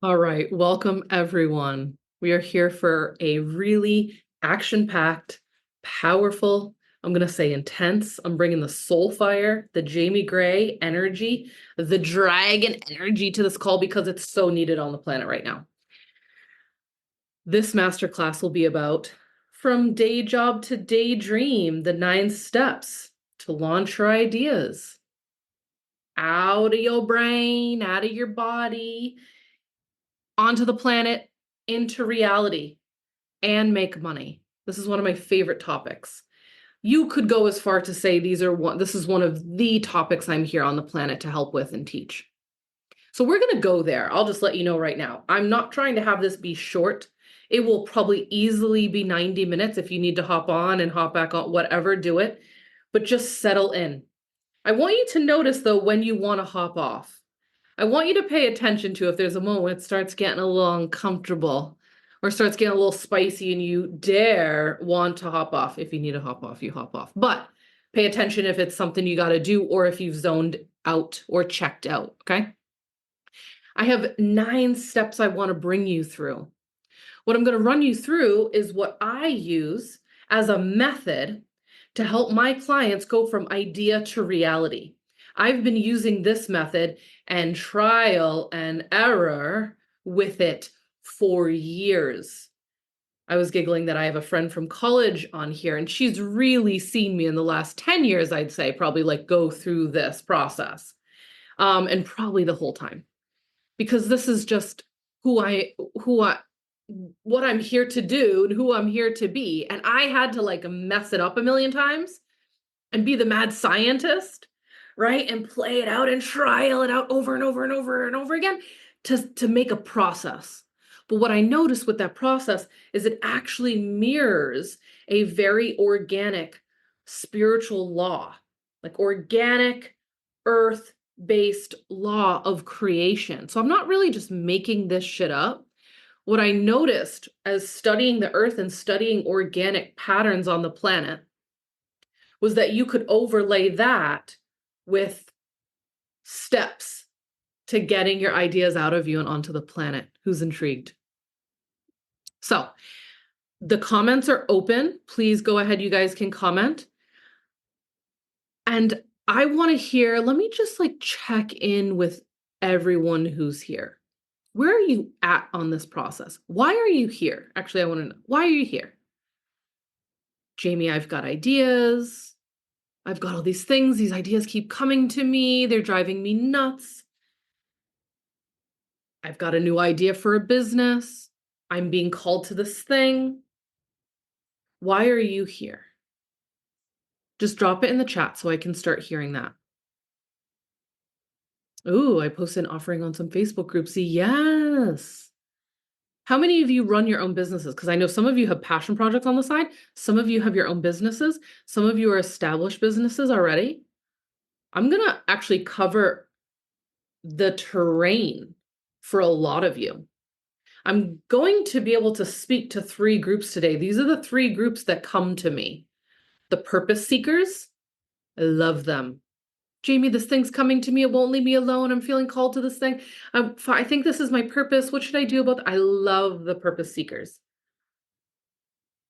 All right, welcome everyone. We are here for a really action-packed, powerful, I'm going to say intense. I'm bringing the soul fire, the Jayme Gray energy, the dragon energy to this call because it's so needed on the planet right now. This masterclass will be about from day job to daydream, the 9 steps to launch your ideas out of your brain, out of your body, onto the planet, into reality, and make money. This is one of my favorite topics. You could go as far to say this is one of the topics I'm here on the planet to help with and teach. So we're going to go there. I'll just let you know right now. I'm not trying to have this be short. It will probably easily be 90 minutes if you need to hop on and hop back on, whatever, do it. But just settle in. I want you to notice though when you want to hop off. I want you to pay attention to if there's a moment it starts getting a little uncomfortable or starts getting a little spicy and you dare want to hop off. If you need to hop off, you hop off. But pay attention if it's something you got to do or if you've zoned out or checked out, okay? I have 9 steps I want to bring you through. What I'm going to run you through is what I use as a method to help my clients go from idea to reality. I've been using this method and trial and error with it for years. I was giggling that I have a friend from college on here, and she's really seen me in the last 10 years, I'd say, probably like go through this process, and probably the whole time, because this is just who I, what I'm here to do and who I'm here to be. And I had to like mess it up a million times and be the mad scientist, right? And play it out and trial it out over and over and over and over again to make a process. But what I noticed with that process is it actually mirrors a very organic spiritual law, like organic earth-based law of creation. So I'm not really just making this shit up. What I noticed as studying the earth and studying organic patterns on the planet was that you could overlay that with steps to getting your ideas out of you and onto the planet. Who's intrigued? So the comments are open. Please go ahead. You guys can comment. And I want to hear, let me just like check in with everyone who's here. Where are you at on this process? Why are you here? Actually, I want to know, why are you here? Jayme, I've got ideas. I've got all these things. These ideas keep coming to me. They're driving me nuts. I've got a new idea for a business. I'm being called to this thing. Why are you here? Just drop it in the chat so I can start hearing that. Ooh, I posted an offering on some Facebook groups. Yes. How many of you run your own businesses? Because I know some of you have passion projects on the side. Some of you have your own businesses. Some of you are established businesses already. I'm going to actually cover the terrain for a lot of you. I'm going to be able to speak to 3 groups today. These are the 3 groups that come to me. The purpose seekers, I love them. Jayme, this thing's coming to me. It won't leave me alone. I'm feeling called to this thing. I think this is my purpose. What should I do about that? I love the purpose seekers.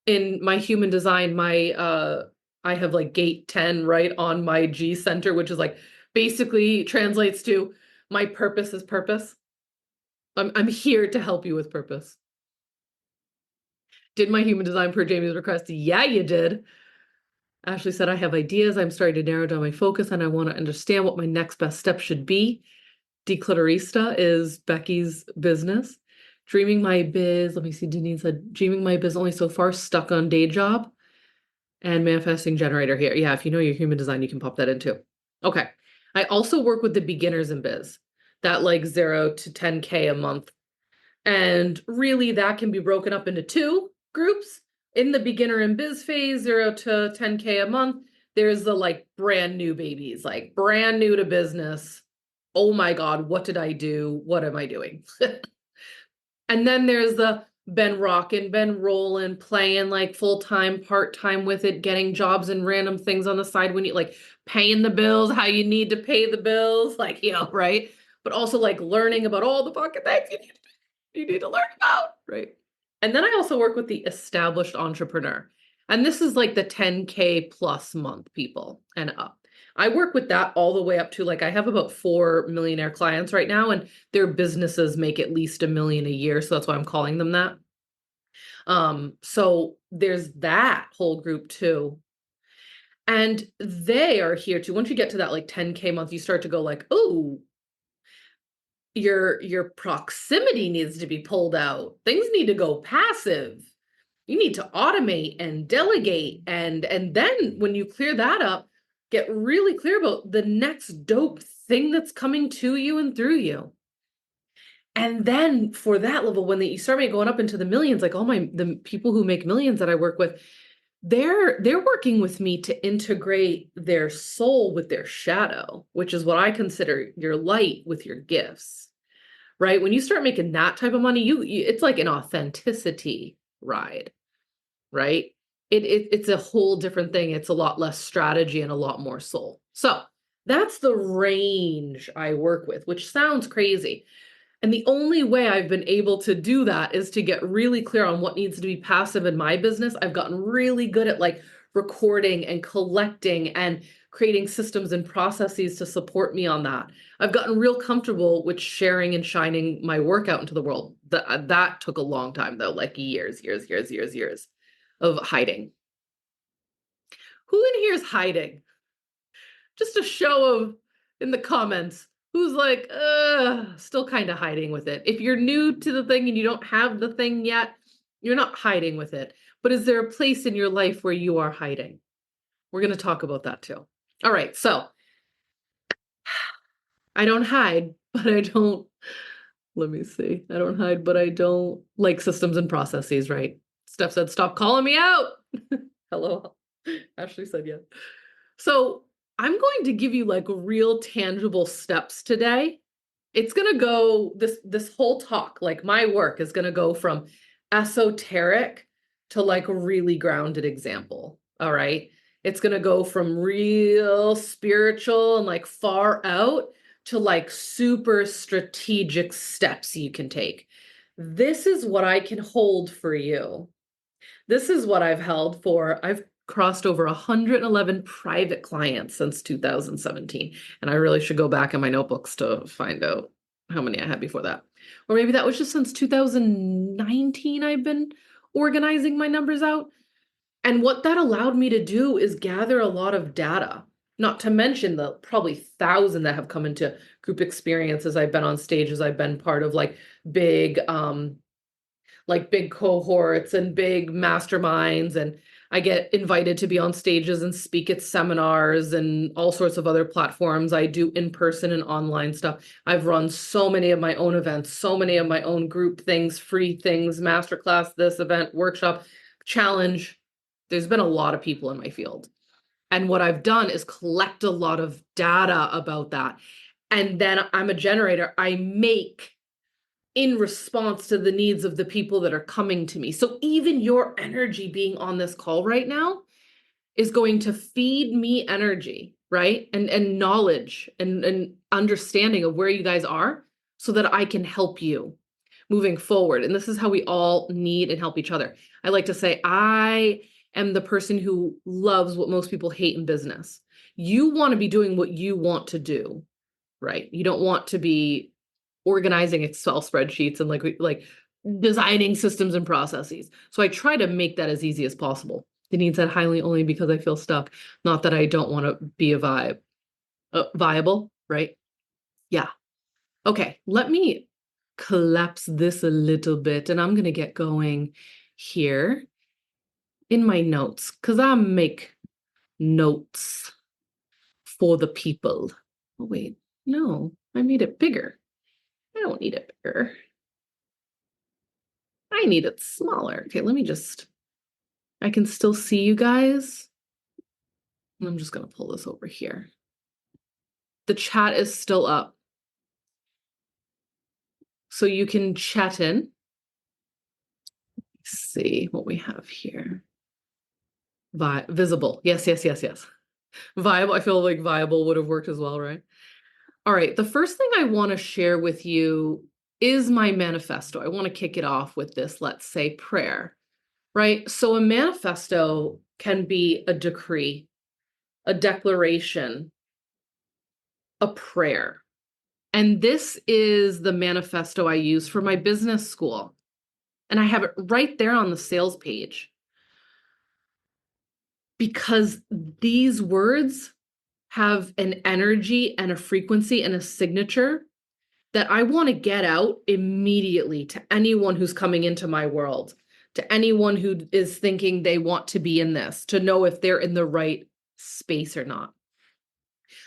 In my human design, I have like gate 10 right on my G center, which is like basically translates to my purpose is purpose. I'm here to help you with purpose. Did my human design per Jayme's request? Yeah, you did. Ashley said, I have ideas. I'm starting to narrow down my focus and I want to understand what my next best step should be. Declutterista is Becky's business. Dreaming my biz. Let me see. Denise said, dreaming my biz only so far, stuck on day job. And manifesting generator here. Yeah, if you know your human design, you can pop that in too. Okay. I also work with the beginners in biz, that like 0 to 10K a month. And really that can be broken up into 2 groups. In the beginner and biz phase, 0 to 10K a month, there's the like brand new babies, like brand new to business. Oh my God, what did I do? What am I doing? And then there's the been rocking, been rolling, playing like full-time, part-time with it, getting jobs and random things on the side when you like paying the bills, how you need to pay the bills, like, you know, right? But also like learning about all the fucking things you need to do. you need to learn about, right? And then I also work with the established entrepreneur. And this is like the 10K plus month people and up. I work with that all the way up to like I have about 4 millionaire clients right now, and their businesses make at least 1 million a year. So that's why I'm calling them that. So there's that whole group too. And they are here too. Once you get to that like 10K month, you start to go like, oh, your proximity needs to be pulled out. Things need to go passive. You need to automate and delegate. And then when you clear that up, get really clear about the next dope thing that's coming to you and through you. And then for that level, when you start going up into the millions, like the people who make millions that I work with, they're working with me to integrate their soul with their shadow, which is what I consider your light with your gifts, right? When you start making that type of money, it's like an authenticity ride, right? It's a whole different thing. It's a lot less strategy and a lot more soul. So that's the range I work with, which sounds crazy. And the only way I've been able to do that is to get really clear on what needs to be passive in my business. I've gotten really good at like recording and collecting and creating systems and processes to support me on that. I've gotten real comfortable with sharing and shining my work out into the world. That took a long time though, like years of hiding. Who in here is hiding? Just a show of in the comments. Who's like, still kind of hiding with it. If you're new to the thing and you don't have the thing yet, you're not hiding with it. But is there a place in your life where you are hiding? We're going to talk about that too. All right. So I don't hide, but I don't, let me see. I don't hide, but I don't like systems and processes, right? Steph said, stop calling me out. Hello. Ashley said, yeah. So I'm going to give you like real tangible steps today. It's going to go this whole talk, like my work is going to go from esoteric to like a really grounded example. All right. It's going to go from real spiritual and like far out to like super strategic steps you can take. This is what I can hold for you. This is what I've held for. I've crossed over 111 private clients since 2017. And I really should go back in my notebooks to find out how many I had before that. Or maybe that was just since 2019 I've been organizing my numbers out. And what that allowed me to do is gather a lot of data, not to mention the probably 1,000 that have come into group experiences. I've been on stages, I've been part of like big cohorts and big masterminds, and I get invited to be on stages and speak at seminars and all sorts of other platforms. I do in-person and online stuff. I've run so many of my own events, so many of my own group things, free things, masterclass, this event, workshop, challenge. There's been a lot of people in my field. And what I've done is collect a lot of data about that. And then I'm a generator. I make in response to the needs of the people that are coming to me. So even your energy being on this call right now is going to feed me energy, right? And knowledge and understanding of where you guys are so that I can help you moving forward. And this is how we all need and help each other. I like to say, I am the person who loves what most people hate in business. You want to be doing what you want to do, right? You don't want to be organizing Excel spreadsheets and like designing systems and processes. So I try to make that as easy as possible. Denise said highly only because I feel stuck, not that I don't want to be viable, right? Yeah. Okay, let me collapse this a little bit and I'm going to get going here in my notes because I make notes for the people. Oh, wait, no, I made it bigger. I don't need it bigger. I need it smaller. Okay, I can still see you guys. I'm just going to pull this over here. The chat is still up. So you can chat in. Let's see what we have here. Visible. Yes. Viable. I feel like viable would have worked as well, right? All right. The first thing I want to share with you is my manifesto. I want to kick it off with this, let's say, prayer, right? So a manifesto can be a decree, a declaration, a prayer. And this is the manifesto I use for my business school. And I have it right there on the sales page because these words have an energy and a frequency and a signature that I want to get out immediately to anyone who's coming into my world, to anyone who is thinking they want to be in this, to know if they're in the right space or not.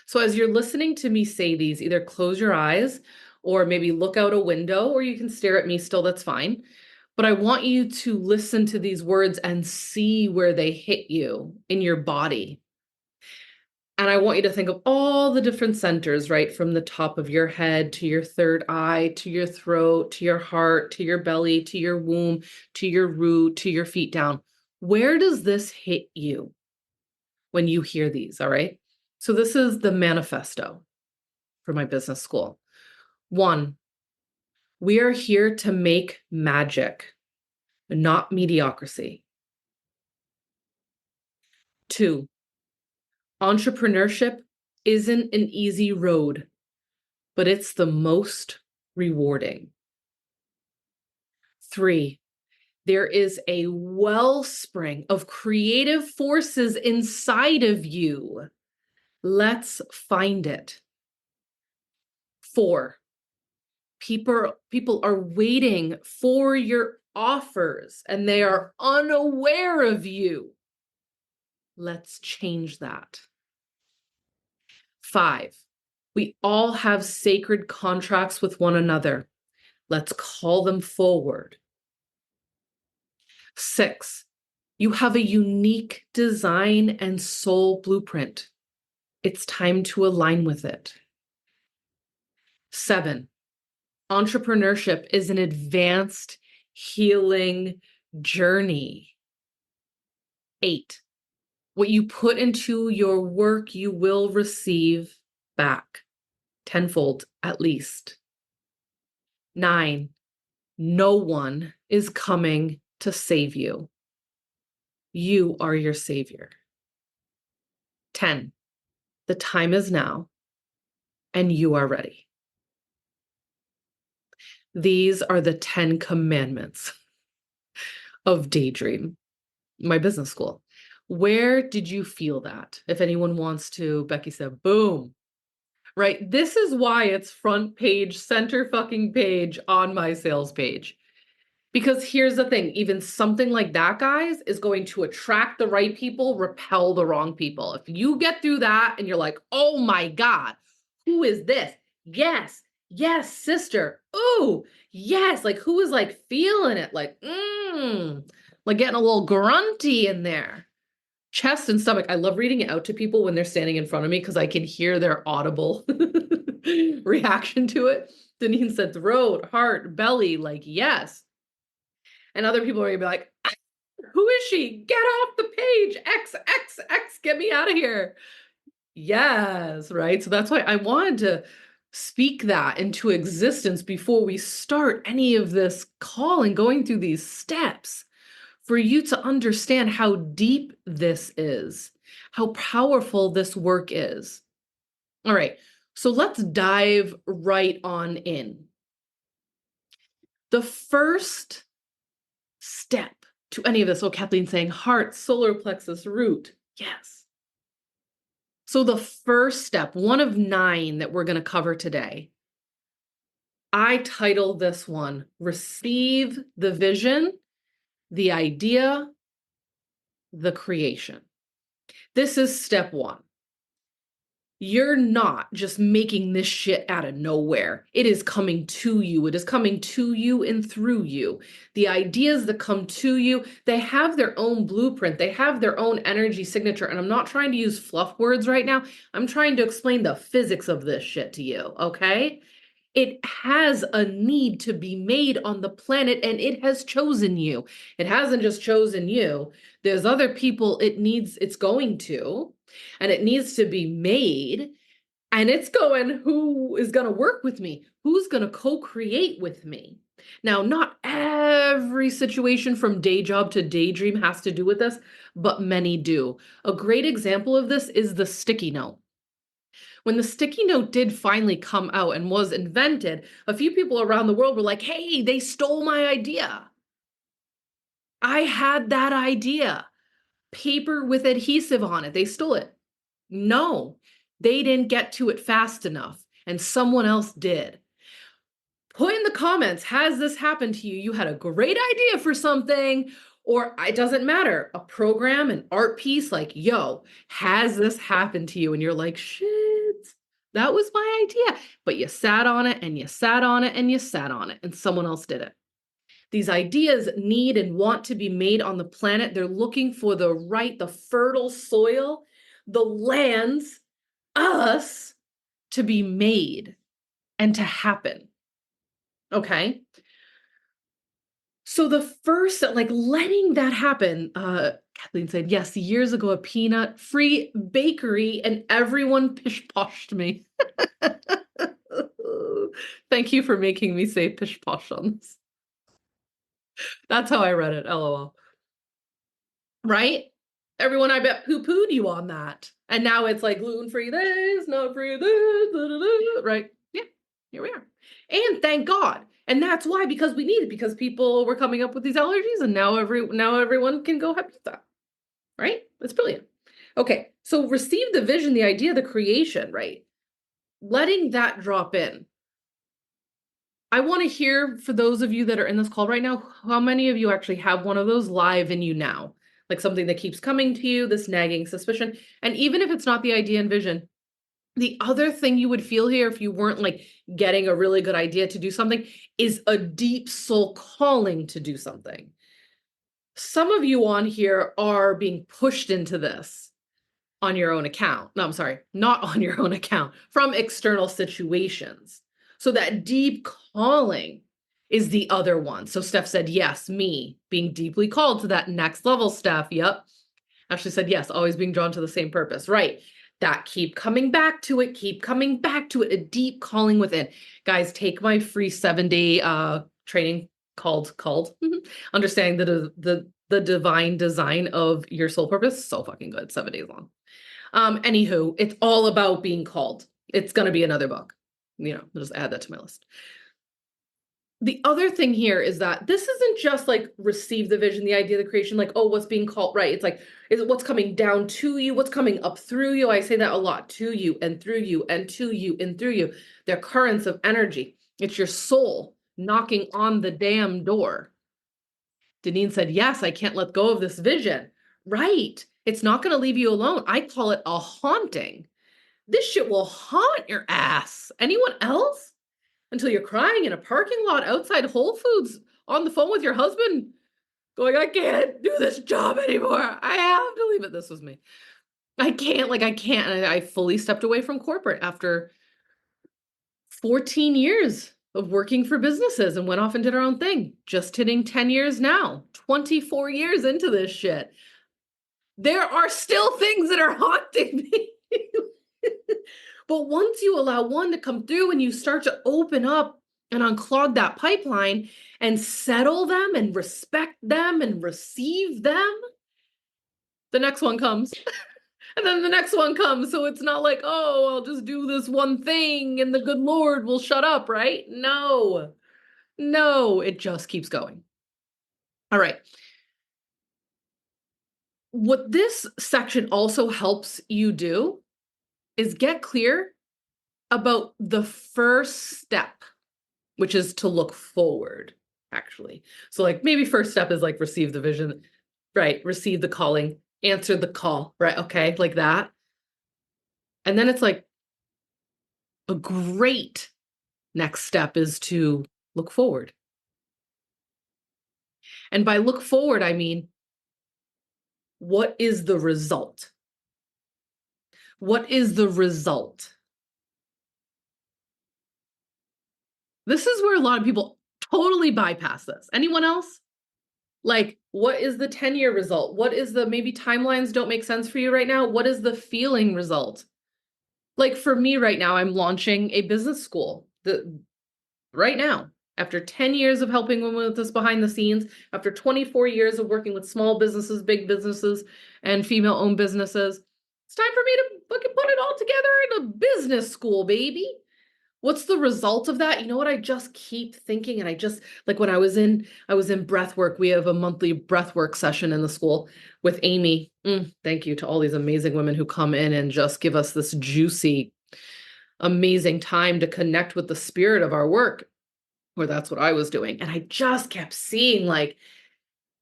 So as you're listening to me say these, either close your eyes or maybe look out a window, or you can stare at me still, that's fine. But I want you to listen to these words and see where they hit you in your body. And I want you to think of all the different centers, right? From the top of your head to your third eye, to your throat, to your heart, to your belly, to your womb, to your root, to your feet down. Where does this hit you when you hear these? All right. So this is the manifesto for my business school. 1, we are here to make magic, not mediocrity. 2, entrepreneurship isn't an easy road, but it's the most rewarding. 3, there is a wellspring of creative forces inside of you. Let's find it. 4, people are waiting for your offers and they are unaware of you. Let's change that. 5, we all have sacred contracts with one another. Let's call them forward. 6, you have a unique design and soul blueprint. It's time to align with it. 7, entrepreneurship is an advanced healing journey. 8, what you put into your work, you will receive back tenfold at least. 9, no one is coming to save you. You are your savior. 10, the time is now and you are ready. These are the 10 commandments of DayDream, my business school. Where did you feel that? If anyone wants to, Becky said, boom, right? This is why it's front page, center fucking page on my sales page. Because here's the thing, even something like that, guys, is going to attract the right people, repel the wrong people. If you get through that and you're like, oh my God, who is this? Yes, yes, sister. Ooh, yes. Like, who is like feeling it? Like, like getting a little grunty in there. Chest and stomach. I love reading it out to people when they're standing in front of me because I can hear their audible reaction to it. Denise said throat, heart, belly, like, yes. And other people are gonna be like, who is she? Get off the page. X, X, X, get me out of here. Yes, right? So that's why I wanted to speak that into existence before we start any of this call and going through these steps for you to understand how deep this is, how powerful this work is. All right, so let's dive right on in. The first step to any of this. Oh, Kathleen's saying heart, solar plexus, root. Yes. So the first step, one of 9 that we're going to cover today, I titled this one, Receive the Vision, the Idea, the Creation. This is step 1. You're not just making this shit out of nowhere. It is coming to you. It is coming to you and through you. The ideas that come to you, they have their own blueprint. They have their own energy signature. And I'm not trying to use fluff words right now. I'm trying to explain the physics of this shit to you, okay? It has a need to be made on the planet and it has chosen you. It hasn't just chosen you. There's other people it's going to, and it needs to be made. And it's going, who is going to work with me? Who's going to co-create with me? Now, not every situation from day job to DayDream has to do with this, but many do. A great example of this is the sticky note. When the sticky note did finally come out and was invented, a few people around the world were like, hey, they stole my idea. I had that idea. Paper with adhesive on it. They stole it. No, they didn't get to it fast enough, and someone else did. Put in the comments, has this happened to you? You had a great idea for something, or it doesn't matter, a program, an art piece, like, yo, has this happened to you? And you're like, shit, that was my idea. But you sat on it and you sat on it and you sat on it, and someone else did it. These ideas need and want to be made on the planet. They're looking for the fertile soil, the lands, us, to be made and to happen. Okay. So the first, like, letting that happen, Kathleen said, yes, years ago, a peanut-free bakery, and everyone pish-poshed me. Thank you for making me say pish-posh on this. That's how I read it, LOL. Right? Everyone, I bet, poo-pooed you on that. And now it's like gluten-free this, not free this, da, da, da, right? Yeah, here we are. And thank God. And that's why, because we need it, because people were coming up with these allergies, and now everyone can go have that. Right? That's brilliant. Okay, so receive the vision, the idea, the creation, right? Letting that drop in. I want to hear, for those of you that are in this call right now, how many of you actually have one of those live in you now? Like something that keeps coming to you, this nagging suspicion. And even if it's not the idea and vision, the other thing you would feel here if you weren't like getting a really good idea to do something is a deep soul calling to do something. Some of you on here are being pushed into this on your own account. No, I'm sorry, not on your own account, from external situations. So that deep calling is the other one. So Steph said, yes, me being deeply called to that next level, Steph. Yep. Ashley said, yes, always being drawn to the same purpose. Right. That keep coming back to it, a deep calling within. Guys, take my free 7-day training called Understanding the divine design of your soul purpose. So fucking good. 7 days long. Anywho, it's all about being called. It's going to be another book. I'll just add that to my list. The other thing here is that this isn't just like receive the vision, the idea, the creation, like, oh, what's being called, right? It's like, is it what's coming down to you? What's coming up through you? I say that a lot, to you and through you and to you and through you. They're currents of energy. It's your soul knocking on the damn door. Deneen said, yes, I can't let go of this vision. Right. It's not going to leave you alone. I call it a haunting. This shit will haunt your ass. Anyone else? Until you're crying in a parking lot outside Whole Foods on the phone with your husband going, I can't do this job anymore. I have to leave it. This was me. I can't. And I fully stepped away from corporate after 14 years of working for businesses and went off and did our own thing. Just hitting 10 years now, 24 years into this shit. There are still things that are haunting me. But once you allow one to come through and you start to open up and unclog that pipeline and settle them and respect them and receive them, the next one comes. And then the next one comes. So it's not like, oh, I'll just do this one thing and the good Lord will shut up, right? No, it just keeps going. All right. What this section also helps you do is get clear about the first step, which is to look forward, actually. So like maybe first step is like receive the vision, right? Receive the calling, answer the call, right? Okay, like that. And then it's like a great next step is to look forward. And by look forward, I mean, what is the result? What is the result? This is where a lot of people totally bypass this. Anyone else? Like, what is the 10-year result? What is the, maybe timelines don't make sense for you right now? What is the feeling result? Like for me right now, I'm launching a business school right now. After 10 years of helping women with this behind the scenes, after 24 years of working with small businesses, big businesses, and female-owned businesses, it's time for me to fucking put it all together in a business school, baby. What's the result of that? You know what I just keep thinking, and I just like when I was in breath work. We have a monthly breath work session in the school with Amy. Thank you to all these amazing women who come in and just give us this juicy, amazing time to connect with the spirit of our work, or that's what I was doing. And I just kept seeing like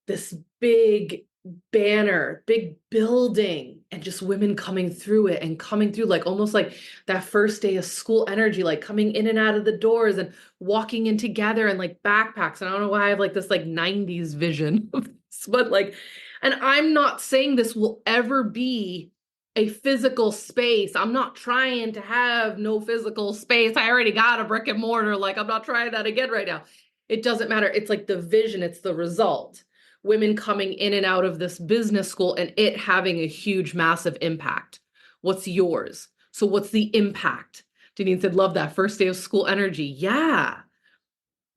this big banner, big building, and just women coming through it and coming through like almost like that first day of school energy, like coming in and out of the doors and walking in together and like backpacks. And I don't know why I have like this like 90s vision of this, but like, and I'm not saying this will ever be a physical space. I'm not trying to have no physical space. I already got a brick and mortar. Like, I'm not trying that again right now. It doesn't matter. It's like the vision, it's the result. Women coming in and out of this business school and it having a huge, massive impact. What's yours? So what's the impact? Denise said, love that first day of school energy. Yeah,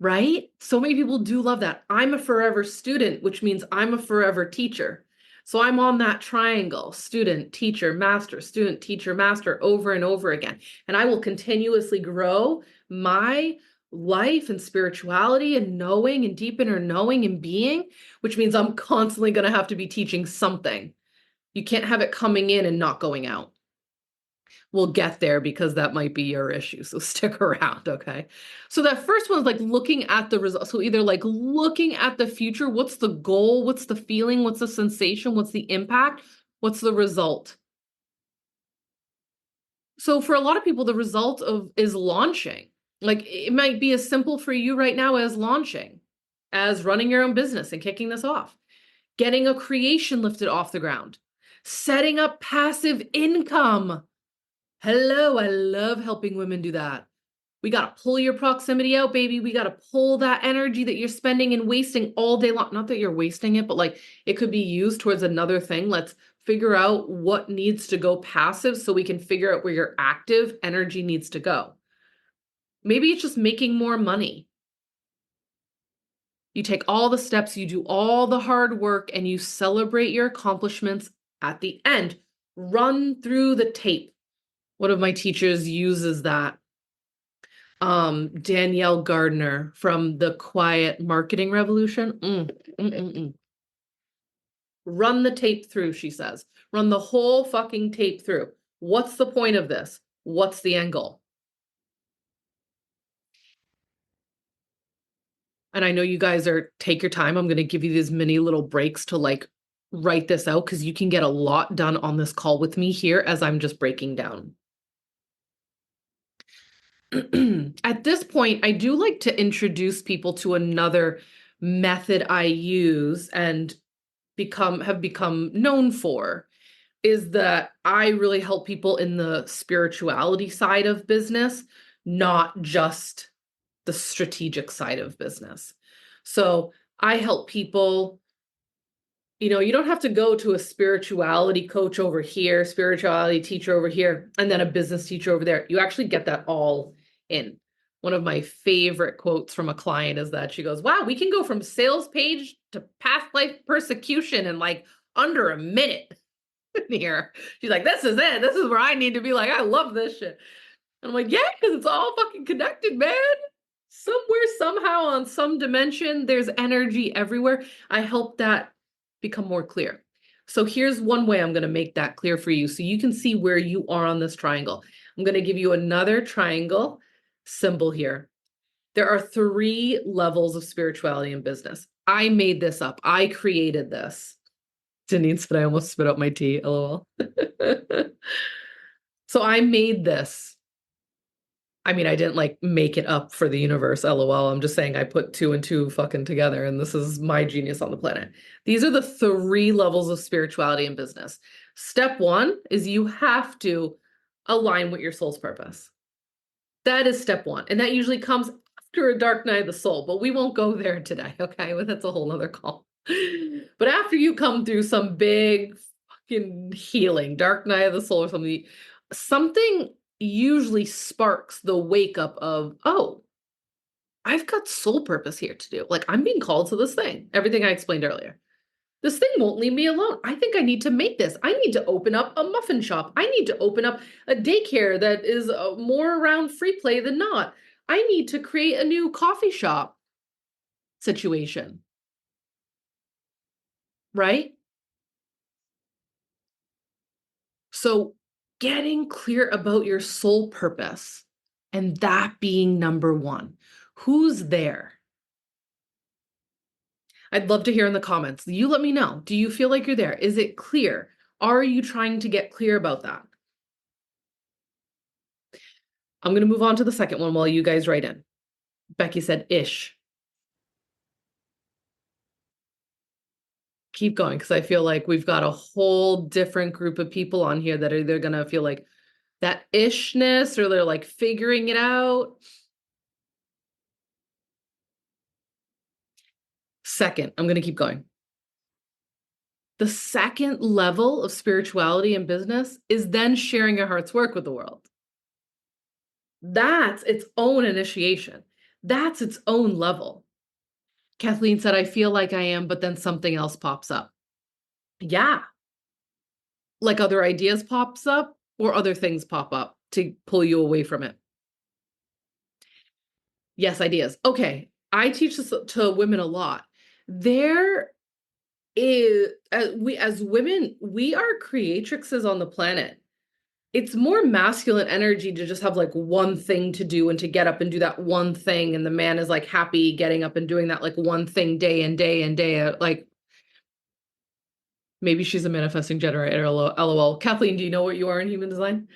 right? So many people do love that. I'm a forever student, which means I'm a forever teacher. So I'm on that triangle, student, teacher, master, student, teacher, master, over and over again. And I will continuously grow my life and spirituality and knowing and deep inner knowing and being, which means I'm constantly going to have to be teaching something. You can't have it coming in and not going out. We'll get there because that might be your issue. So stick around, okay? So that first one is like looking at the results. So either like looking at the future, what's the goal? What's the feeling? What's the sensation? What's the impact? What's the result? So for a lot of people, the result of is launching. Like it might be as simple for you right now as launching, as running your own business and kicking this off, getting a creation lifted off the ground, setting up passive income. Hello, I love helping women do that. We got to pull your proximity out, baby. We got to pull that energy that you're spending and wasting all day long. Not that you're wasting it, but like it could be used towards another thing. Let's figure out what needs to go passive so we can figure out where your active energy needs to go. Maybe it's just making more money. You take all the steps, you do all the hard work, and you celebrate your accomplishments at the end. Run through the tape. One of my teachers uses that. Danielle Gardner from the Quiet Marketing Revolution. Run the tape through, she says. Run the whole fucking tape through. What's the point of this? What's the end goal? And I know you guys take your time. I'm going to give you these mini little breaks to like write this out because you can get a lot done on this call with me here as I'm just breaking down. At this point, I do like to introduce people to another method I use and have become known for, is that I really help people in the spirituality side of business, not just the strategic side of business. So I help people, you don't have to go to a spirituality coach over here, spirituality teacher over here, and then a business teacher over there. You actually get that all in. One of my favorite quotes from a client is that she goes, wow, we can go from sales page to past life persecution in like under a minute here. She's like, this is it. This is where I need to be like, I love this shit. And I'm like, yeah, because it's all fucking connected, man. Somewhere, somehow, on some dimension, there's energy everywhere. I help that become more clear. So here's one way I'm going to make that clear for you so you can see where you are on this triangle. I'm going to give you another triangle symbol here. There are 3 levels of spirituality in business. I made this up. I created this. Denise said I almost spit out my tea, lol. So I made this. I mean, I didn't like make it up for the universe, lol. I'm just saying I put 2 and 2 fucking together, and this is my genius on the planet. These are the 3 levels of spirituality in business. Step 1 is you have to align with your soul's purpose. That is step 1. And that usually comes after a dark night of the soul, but we won't go there today, okay? Well, that's a whole nother call. But after you come through some big fucking healing, dark night of the soul or something usually sparks the wake up of, oh, I've got soul purpose here to do. Like, I'm being called to this thing, everything I explained earlier. This thing won't leave me alone. I think I need to make this. I need to open up a muffin shop. I need to open up a daycare that is more around free play than not. I need to create a new coffee shop situation, right? So, getting clear about your soul purpose and that being number one. Who's there? I'd love to hear in the comments. You let me know. Do you feel like you're there? Is it clear? Are you trying to get clear about that? I'm going to move on to the second one while you guys write in. Becky said, ish. Keep going, because I feel like we've got a whole different group of people on here that are either going to feel like that ishness or they're like figuring it out. Second, I'm going to keep going. The second level of spirituality and business is then sharing your heart's work with the world. That's its own initiation. That's its own level. Kathleen said, I feel like I am, but then something else pops up. Yeah. Like other ideas pops up or other things pop up to pull you away from it. Yes, ideas. Okay. I teach this to women a lot. There is, as women, we are creatrixes on the planet. It's more masculine energy to just have like one thing to do and to get up and do that one thing. And the man is like happy getting up and doing that like one thing day in, day in, day out. Like maybe she's a manifesting generator, LOL. Kathleen, do you know what you are in human design?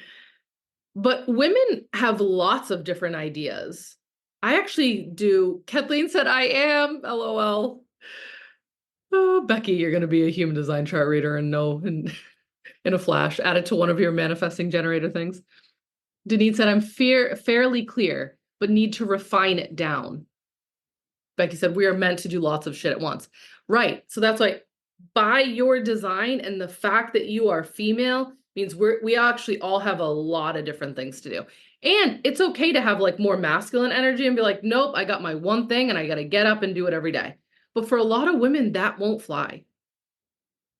But women have lots of different ideas. I actually do. Kathleen said, I am, LOL. Oh, Becky, you're going to be a human design chart reader and know in a flash. Add it to one of your manifesting generator things. Denise said, I'm fairly clear, but need to refine it down. Becky said, we are meant to do lots of shit at once. Right. So that's why by your design and the fact that you are female means we actually all have a lot of different things to do. And it's okay to have like more masculine energy and be like, nope, I got my one thing and I got to get up and do it every day. But for a lot of women, that won't fly.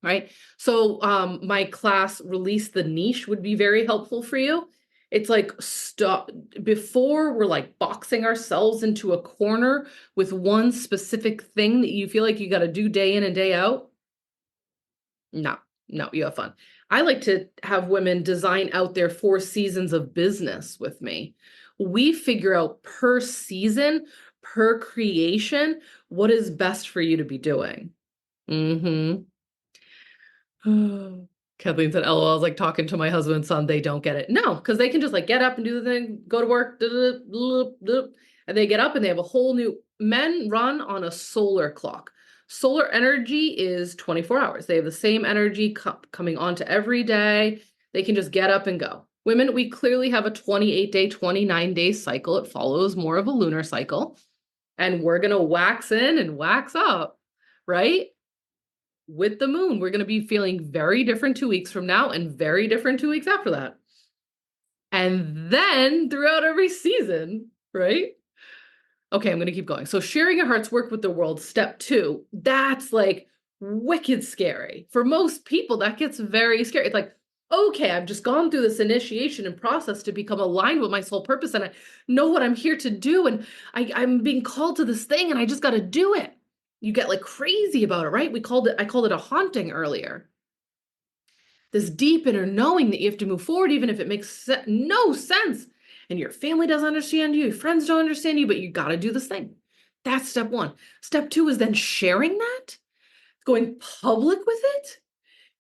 Right. So my class, Release the Niche, would be very helpful for you. It's like stop before we're like boxing ourselves into a corner with one specific thing that you feel like you got to do day in and day out. No, you have fun. I like to have women design out their 4 seasons of business with me. We figure out per season, per creation, what is best for you to be doing. Mm-hmm. Kathleen said, LOL, I was like talking to my husband and son, they don't get it. No, because they can just like get up and do the thing, go to work, and they get up and they have a whole new, men run on a solar clock. Solar energy is 24 hours. They have the same energy coming onto every day. They can just get up and go. Women, we clearly have a 28-day, 29-day cycle. It follows more of a lunar cycle. And we're going to wax in and wax up, right? With the moon, we're going to be feeling very different 2 weeks from now and very different 2 weeks after that. And then throughout every season, right? Okay, I'm going to keep going. So sharing your heart's work with the world, step 2, that's like wicked scary. For most people, that gets very scary. It's like, okay, I've just gone through this initiation and process to become aligned with my soul purpose and I know what I'm here to do and I'm being called to this thing and I just got to do it. You get like crazy about it, right? I called it a haunting earlier. This deep inner knowing that you have to move forward, even if it makes no sense. And your family doesn't understand you, your friends don't understand you, but you got to do this thing. That's step 1. Step 2 is then sharing that, going public with it,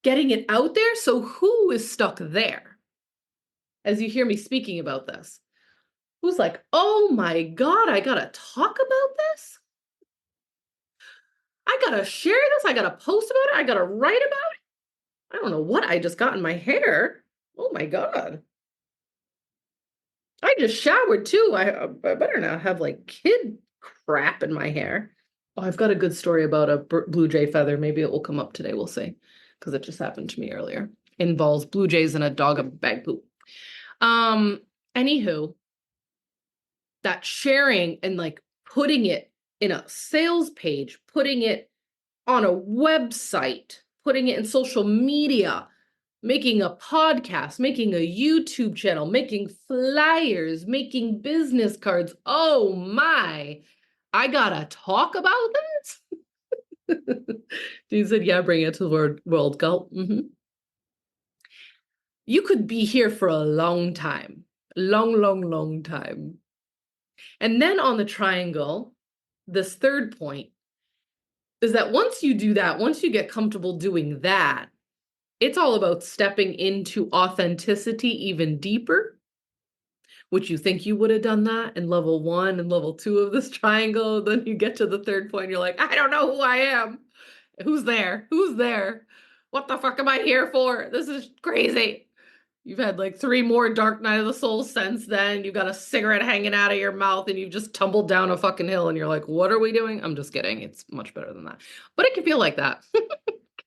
getting it out there. So who is stuck there? As you hear me speaking about this, who's like, oh my God, I got to talk about this? I got to share this. I got to post about it. I got to write about it. I don't know what I just got in my hair. Oh my God. I just showered too. I better not have like kid crap in my hair. Oh, I've got a good story about a blue jay feather. Maybe it will come up today. We'll see. Because it just happened to me earlier. Involves blue jays and a dog of bag poop. Anywho, that sharing and like putting it in a sales page, putting it on a website, putting it in social media, making a podcast, making a YouTube channel, making flyers, making business cards. Oh my, I gotta talk about this. Dude said, yeah, bring it to the world Gulp. You could be here for a long time, long time. And then on the triangle, this third point is that once you do that, once you get comfortable doing that, it's all about stepping into authenticity even deeper, which you think you would have done that in level 1 and level 2 of this triangle. Then you get to the third point, you're like, I don't know who I am. Who's there? Who's there? What the fuck am I here for? This is crazy. You've had like 3 more Dark Night of the Soul since then. You've got a cigarette hanging out of your mouth and you've just tumbled down a fucking hill and you're like, what are we doing? I'm just kidding. It's much better than that. But it can feel like that.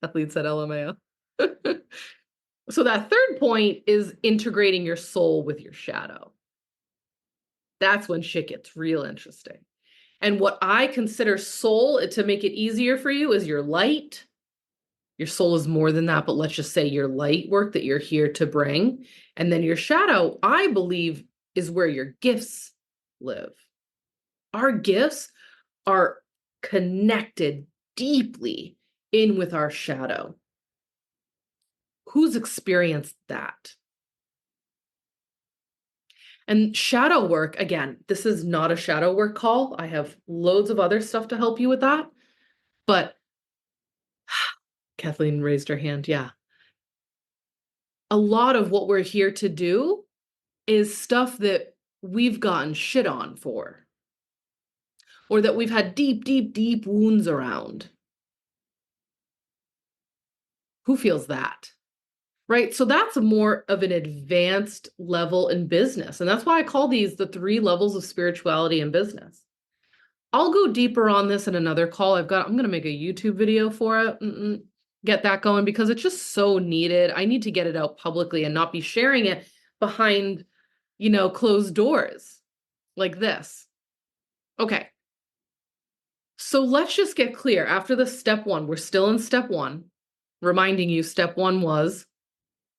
Kathleen said LMAO. So that third point is integrating your soul with your shadow. That's when shit gets real interesting. And what I consider soul, to make it easier for you, is your light. Your soul is more than that, but let's just say your light work that you're here to bring. And then your shadow, I believe, is where your gifts live. Our gifts are connected deeply in with our shadow. Who's experienced that? And shadow work, again, this is not a shadow work call. I have loads of other stuff to help you with that. But Kathleen raised her hand. Yeah. A lot of what we're here to do is stuff that we've gotten shit on for, or that we've had deep wounds around. Who feels that? Right? So that's more of an advanced level in business. And that's why I call these the 3 levels of spirituality in business. I'll go deeper on this in another call. I'm going to make a YouTube video for it. Get that going because it's just so needed. I need to get it out publicly and not be sharing it behind, closed doors like this. Okay. So let's just get clear. After the step 1, we're still in step 1, reminding you step 1 was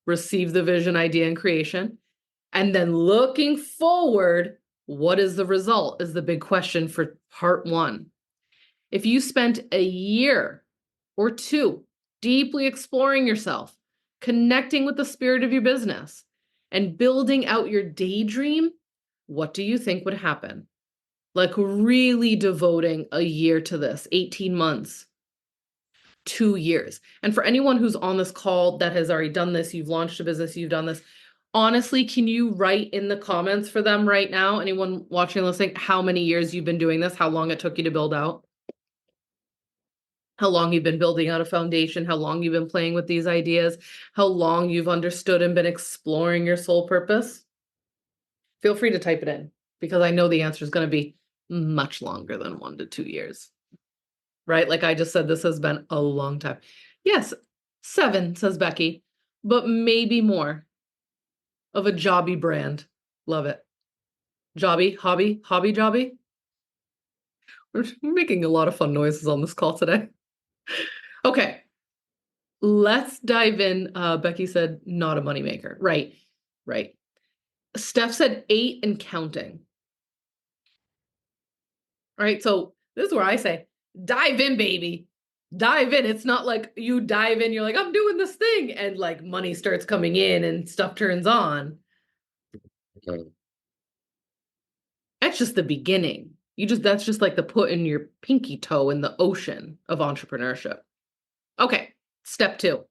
receive the vision, idea, and creation. And then looking forward, what is the result is the big question for part 1. If you spent a year or 2 deeply exploring yourself, connecting with the spirit of your business, and building out your daydream, what do you think would happen? Like really devoting a year to this, 18 months, 2 years. And for anyone who's on this call that has already done this, you've launched a business, you've done this, honestly, can you write in the comments for them right now, anyone watching and listening, how many years you've been doing this, how long it took you to build out? How long you've been building out a foundation, how long you've been playing with these ideas, how long you've understood and been exploring your soul purpose? Feel free to type it in because I know the answer is going to be much longer than 1 to 2 years, right? Like I just said, this has been a long time. Yes, 7, says Becky, but maybe more of a jobby brand. Love it. Jobby, hobby jobby. We're making a lot of fun noises on this call today. Okay, let's dive in. Becky said, not a moneymaker. Right. Steph said 8 and counting. All right, so this is where I say, dive in, baby. Dive in. It's not like you dive in, you're like, I'm doing this thing, and like money starts coming in and stuff turns on. That's just the beginning. That's just like the putting your pinky toe in the ocean of entrepreneurship. Okay, step 2,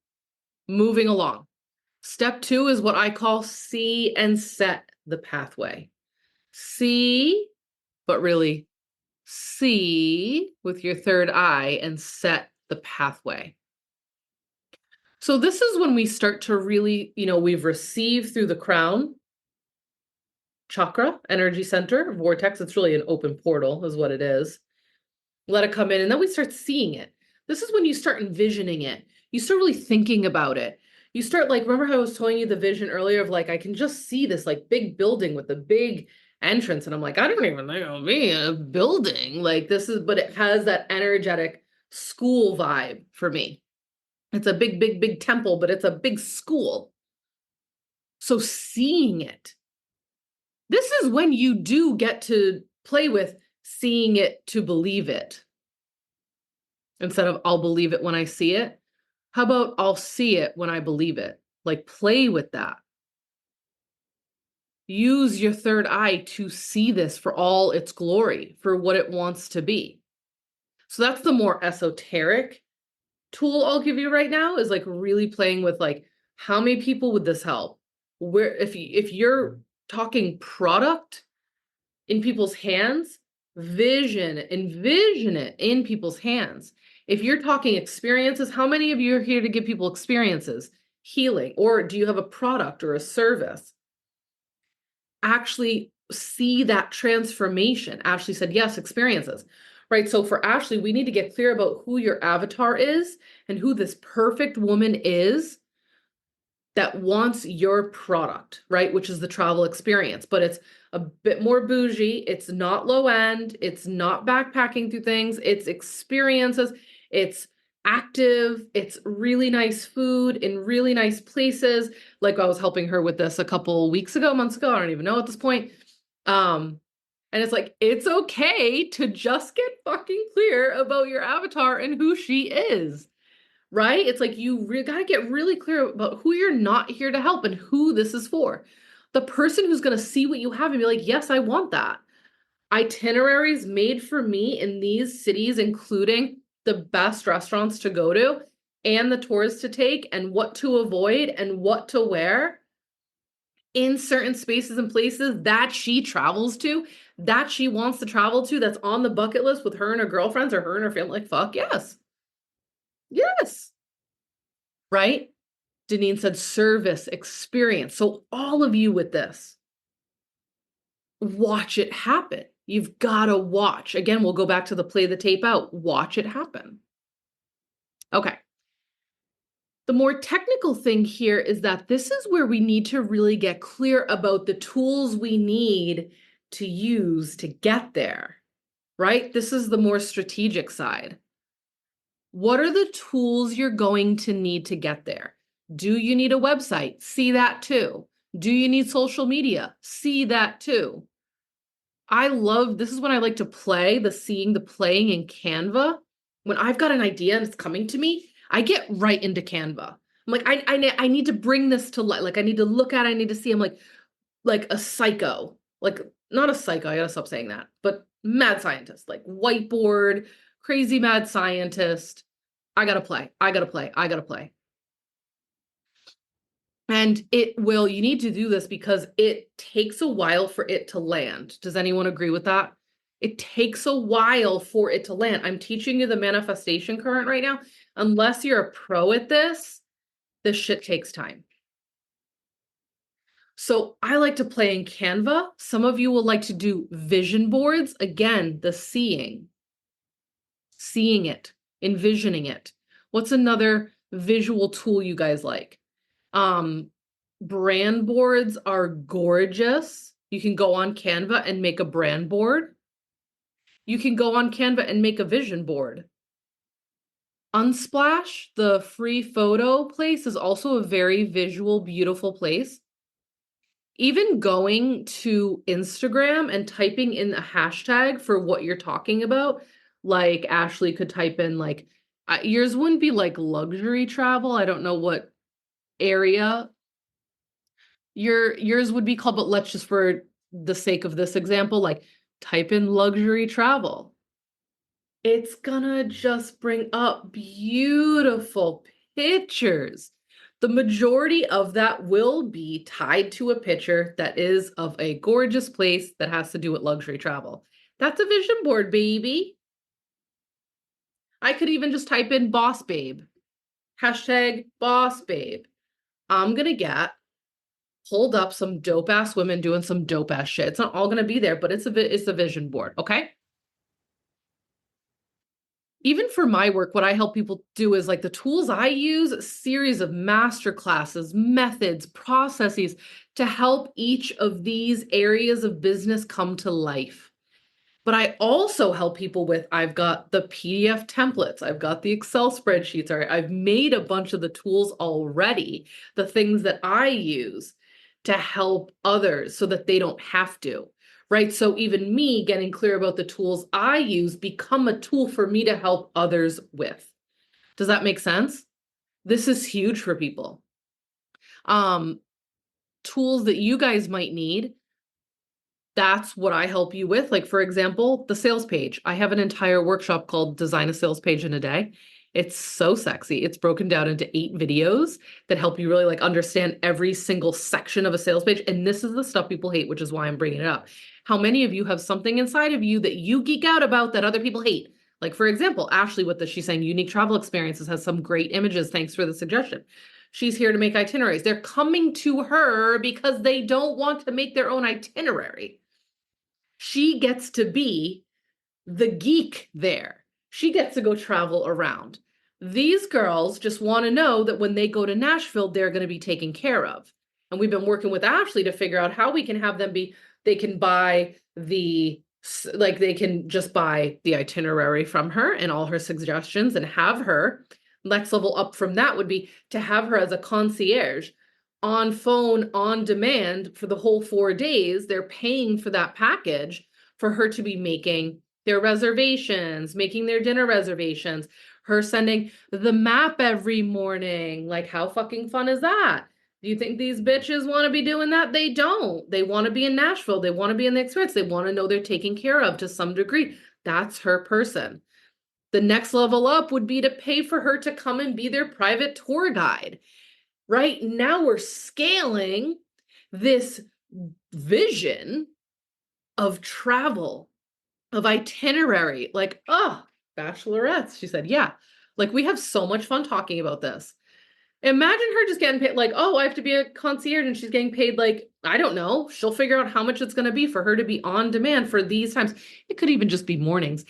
moving along. Step 2 is what I call see and set the pathway. See, but really see with your third eye and set the pathway. So this is when we start to really, we've received through the crown chakra, energy center, vortex. It's really an open portal is what it is. Let it come in and then we start seeing it. This is when you start envisioning it. You start really thinking about it. you start like, remember how I was telling you the vision earlier of like, I can just see this like big building with a big entrance. And I'm like, I don't even think it'll be a building. Like this is, but it has that energetic school vibe for me. It's a big, big, big temple, but it's a big school. So seeing it, this is when you do get to play with seeing it to believe it. Instead of I'll believe it when I see it. How about I'll see it when I believe it? Like play with that. Use your third eye to see this for all its glory, for what it wants to be. So that's the more esoteric tool I'll give you right now, is like really playing with like, how many people would this help? Where if you're talking product in people's hands, envision it in people's hands. If you're talking experiences, how many of you are here to give people experiences, healing, or do you have a product or a service? Actually see that transformation. Ashley said, yes, experiences, right? So for Ashley, we need to get clear about who your avatar is and who this perfect woman is that wants your product, right? Which is the travel experience, but it's a bit more bougie. It's not low end. It's not backpacking through things. It's experiences. It's active. It's really nice food in really nice places. Like I was helping her with this a couple weeks ago, months ago. I don't even know at this point. And it's like, it's okay to just get fucking clear about your avatar and who she is. Right? It's like you got to get really clear about who you're not here to help and who this is for. The person who's going to see what you have and be like, yes, I want that. Itineraries made for me in these cities, including the best restaurants to go to and the tours to take and what to avoid and what to wear in certain spaces and places that she travels to, that she wants to travel to, that's on the bucket list with her and her girlfriends or her and her family. Like, fuck yes. Yes. Right? Deneen said service, experience. So all of you with this, watch it happen. You've got to watch. Again, we'll go back to the play the tape out. Watch it happen. Okay. The more technical thing here is that this is where we need to really get clear about the tools we need to use to get there, right? This is the more strategic side. What are the tools you're going to need to get there? Do you need a website? See that too. Do you need social media? See that too. I love, this is when I like to play, the seeing, the playing in Canva. When I've got an idea and it's coming to me, I get right into Canva. I'm like, I need to bring this to life. Like I need to look at it, I need to see. I'm like a psycho, like not a psycho, I gotta stop saying that, but mad scientist, like whiteboard, crazy mad scientist. I gotta play, I gotta play, I gotta play. And you need to do this because it takes a while for it to land. Does anyone agree with that? It takes a while for it to land. I'm teaching you the manifestation current right now. Unless you're a pro at this shit takes time. So I like to play in Canva. Some of you will like to do vision boards. Again, the seeing it, envisioning it. What's another visual tool you guys like? Brand boards are gorgeous. You can go on Canva and make a brand board. You can go on Canva and make a vision board. Unsplash, the free photo place, is also a very visual, beautiful place. Even going to Instagram and typing in a hashtag for what you're talking about, like Ashley could type in like, yours wouldn't be like luxury travel. I don't know what area yours would be called, but let's just, for the sake of this example, like type in luxury travel. It's gonna just bring up beautiful pictures. The majority of that will be tied to a picture that is of a gorgeous place that has to do with luxury travel. That's a vision board, baby. I could even just type in boss babe, hashtag boss babe. I'm gonna get pulled up some dope ass women doing some dope ass shit. It's not all gonna be there, but it's a vision board, okay? even for my work, what I help people do is like the tools I use, a series of master classes, methods, processes to help each of these areas of business come to life. But I also help people with, I've got the PDF templates, I've got the Excel spreadsheets, or I've made a bunch of the tools already, the things that I use to help others so that they don't have to, right? So even me getting clear about the tools I use become a tool for me to help others with. Does that make sense? This is huge for people. Tools that you guys might need, that's what I help you with. Like, for example, the sales page. I have an entire workshop called Design a Sales Page in a Day. It's so sexy. It's broken down into 8 videos that help you really like understand every single section of a sales page. And this is the stuff people hate, which is why I'm bringing it up. How many of you have something inside of you that you geek out about that other people hate? Like, for example, Ashley with this, she's saying unique travel experiences has some great images. Thanks for the suggestion. She's here to make itineraries. They're coming to her because they don't want to make their own itinerary. She gets to be the geek there. She gets to go travel around. These girls just want to know that when they go to Nashville, they're going to be taken care of. And we've been working with Ashley to figure out how we can have them be, they can buy the, like they can just buy the itinerary from her and all her suggestions and have her. Next level up from that would be to have her as a concierge on phone, on demand for the whole 4 days. They're paying for that package for her to be making their reservations, making their dinner reservations, her sending the map every morning. Like, how fucking fun is that? Do you think these bitches want to be doing that? They don't. They want to be in Nashville. They want to be in the experience. They want to know they're taken care of to some degree. That's her person. The next level up would be to pay for her to come and be their private tour guide. Right now we're scaling this vision of travel, of itinerary, like, oh, bachelorettes. She said, yeah, like we have so much fun talking about this. Imagine her just getting paid like, oh, I have to be a concierge and she's getting paid like, I don't know. She'll figure out how much it's going to be for her to be on demand for these times. It could even just be mornings.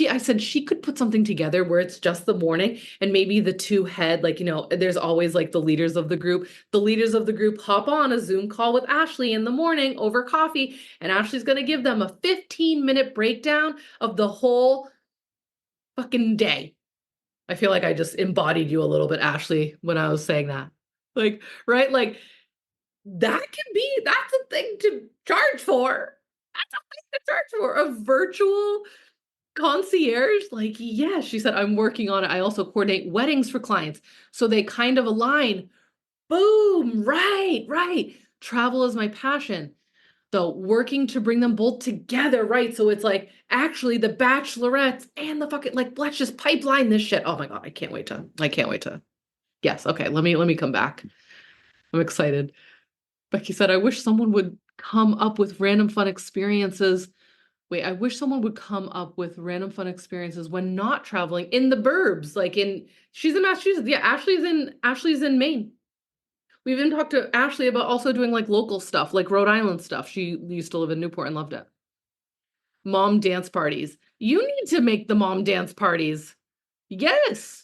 I said she could put something together where it's just the morning and maybe the two head, like, there's always like the leaders of the group. The leaders of the group hop on a Zoom call with Ashley in the morning over coffee, and Ashley's going to give them a 15-minute breakdown of the whole fucking day. I feel like I just embodied you a little bit, Ashley, when I was saying that. Like, right? Like, that's a thing to charge for. That's a thing to charge for. A virtual concierge. Like, yeah, she said, I'm working on it. I also coordinate weddings for clients. So they kind of align. Boom. Right. Travel is my passion. So working to bring them both together, right? So it's like actually the bachelorettes and the fucking like, let's just pipeline this shit. Oh my God, I can't wait to. Yes, okay, let me come back. I'm excited. Becky said, I wish someone would come up with random fun experiences. Wait, I wish someone would come up with random fun experiences when not traveling in the burbs. She's in Massachusetts. Yeah, Ashley's in Maine. We even talked to Ashley about also doing like local stuff, like Rhode Island stuff. She used to live in Newport and loved it. Mom dance parties. You need to make the mom dance parties. Yes,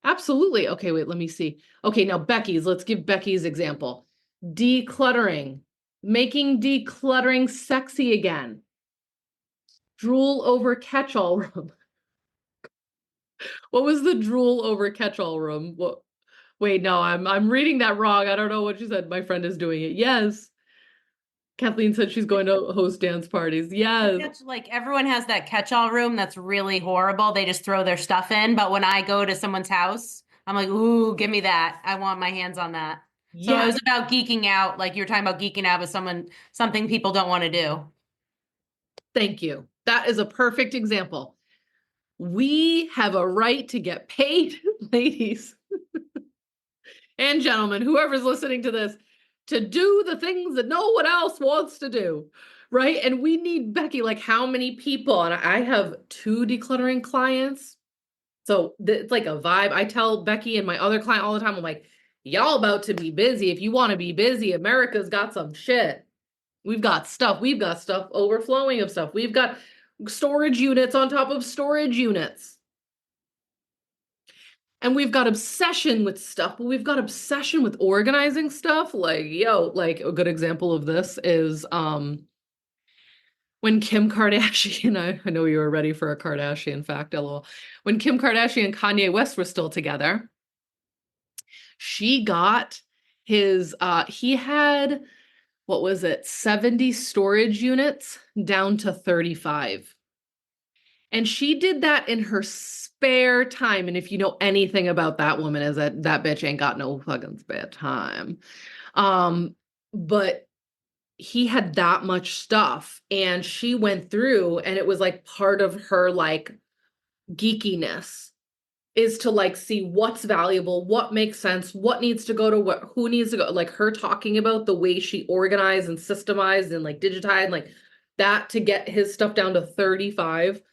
absolutely. Okay, wait, let me see. Okay, now let's give Becky's example. Decluttering, making decluttering sexy again. Drool over catch-all room. What was the drool over catch-all room? What? Wait, no, I'm reading that wrong. I don't know what she said. My friend is doing it. Yes. Kathleen said she's going to host dance parties. Yes. Like everyone has that catch-all room that's really horrible. They just throw their stuff in. But when I go to someone's house, I'm like, ooh, give me that. I want my hands on that. So it was about geeking out, like you're talking about geeking out with something people don't want to do. Thank you. That is a perfect example. We have a right to get paid, ladies and gentlemen, whoever's listening to this, to do the things that no one else wants to do, right? And we need Becky, like how many people? And I have 2 decluttering clients. So it's like a vibe. I tell Becky and my other client all the time, I'm like, y'all about to be busy. If you want to be busy, America's got some shit. We've got stuff overflowing of stuff. We've got storage units on top of storage units. And we've got obsession with stuff, but we've got obsession with organizing stuff. Like, yo, like a good example of this is when Kim Kardashian, I know you were ready for a Kardashian fact, lol. When Kim Kardashian and Kanye West were still together, she got he had, what was it, 70 storage units down to 35. And she did that in her spare time. And if you know anything about that woman, is that bitch ain't got no fucking spare time. But he had that much stuff, and she went through, and it was like part of her like geekiness is to like see what's valuable, what makes sense, what needs to go to what, who needs to go. Like her talking about the way she organized and systemized and like digitized, like that to get his stuff down to 35.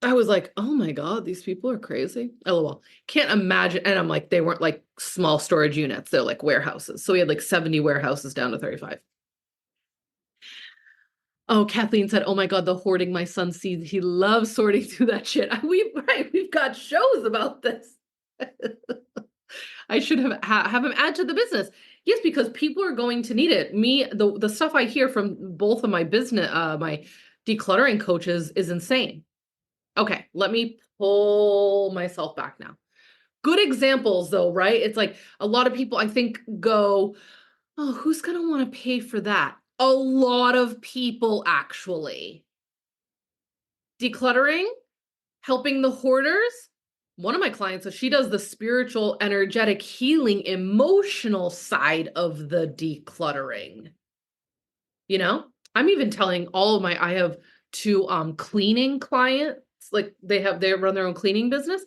I was like, oh my God, these people are crazy. LOL. Can't imagine. And I'm like, they weren't like small storage units, they're like warehouses. So we had like 70 warehouses down to 35. Oh, Kathleen said, oh my God, the hoarding my son sees. He loves sorting through that shit. We've got shows about this. I should have him add to the business. Yes, because people are going to need it. The stuff I hear from both of my business, my decluttering coaches is insane. Okay, let me pull myself back now. Good examples though, right? It's like a lot of people I think go, oh, who's going to want to pay for that? A lot of people actually. Decluttering, helping the hoarders. One of my clients, so she does the spiritual, energetic, healing, emotional side of the decluttering. You know, I'm even telling all of I have two cleaning clients, like they run their own cleaning business.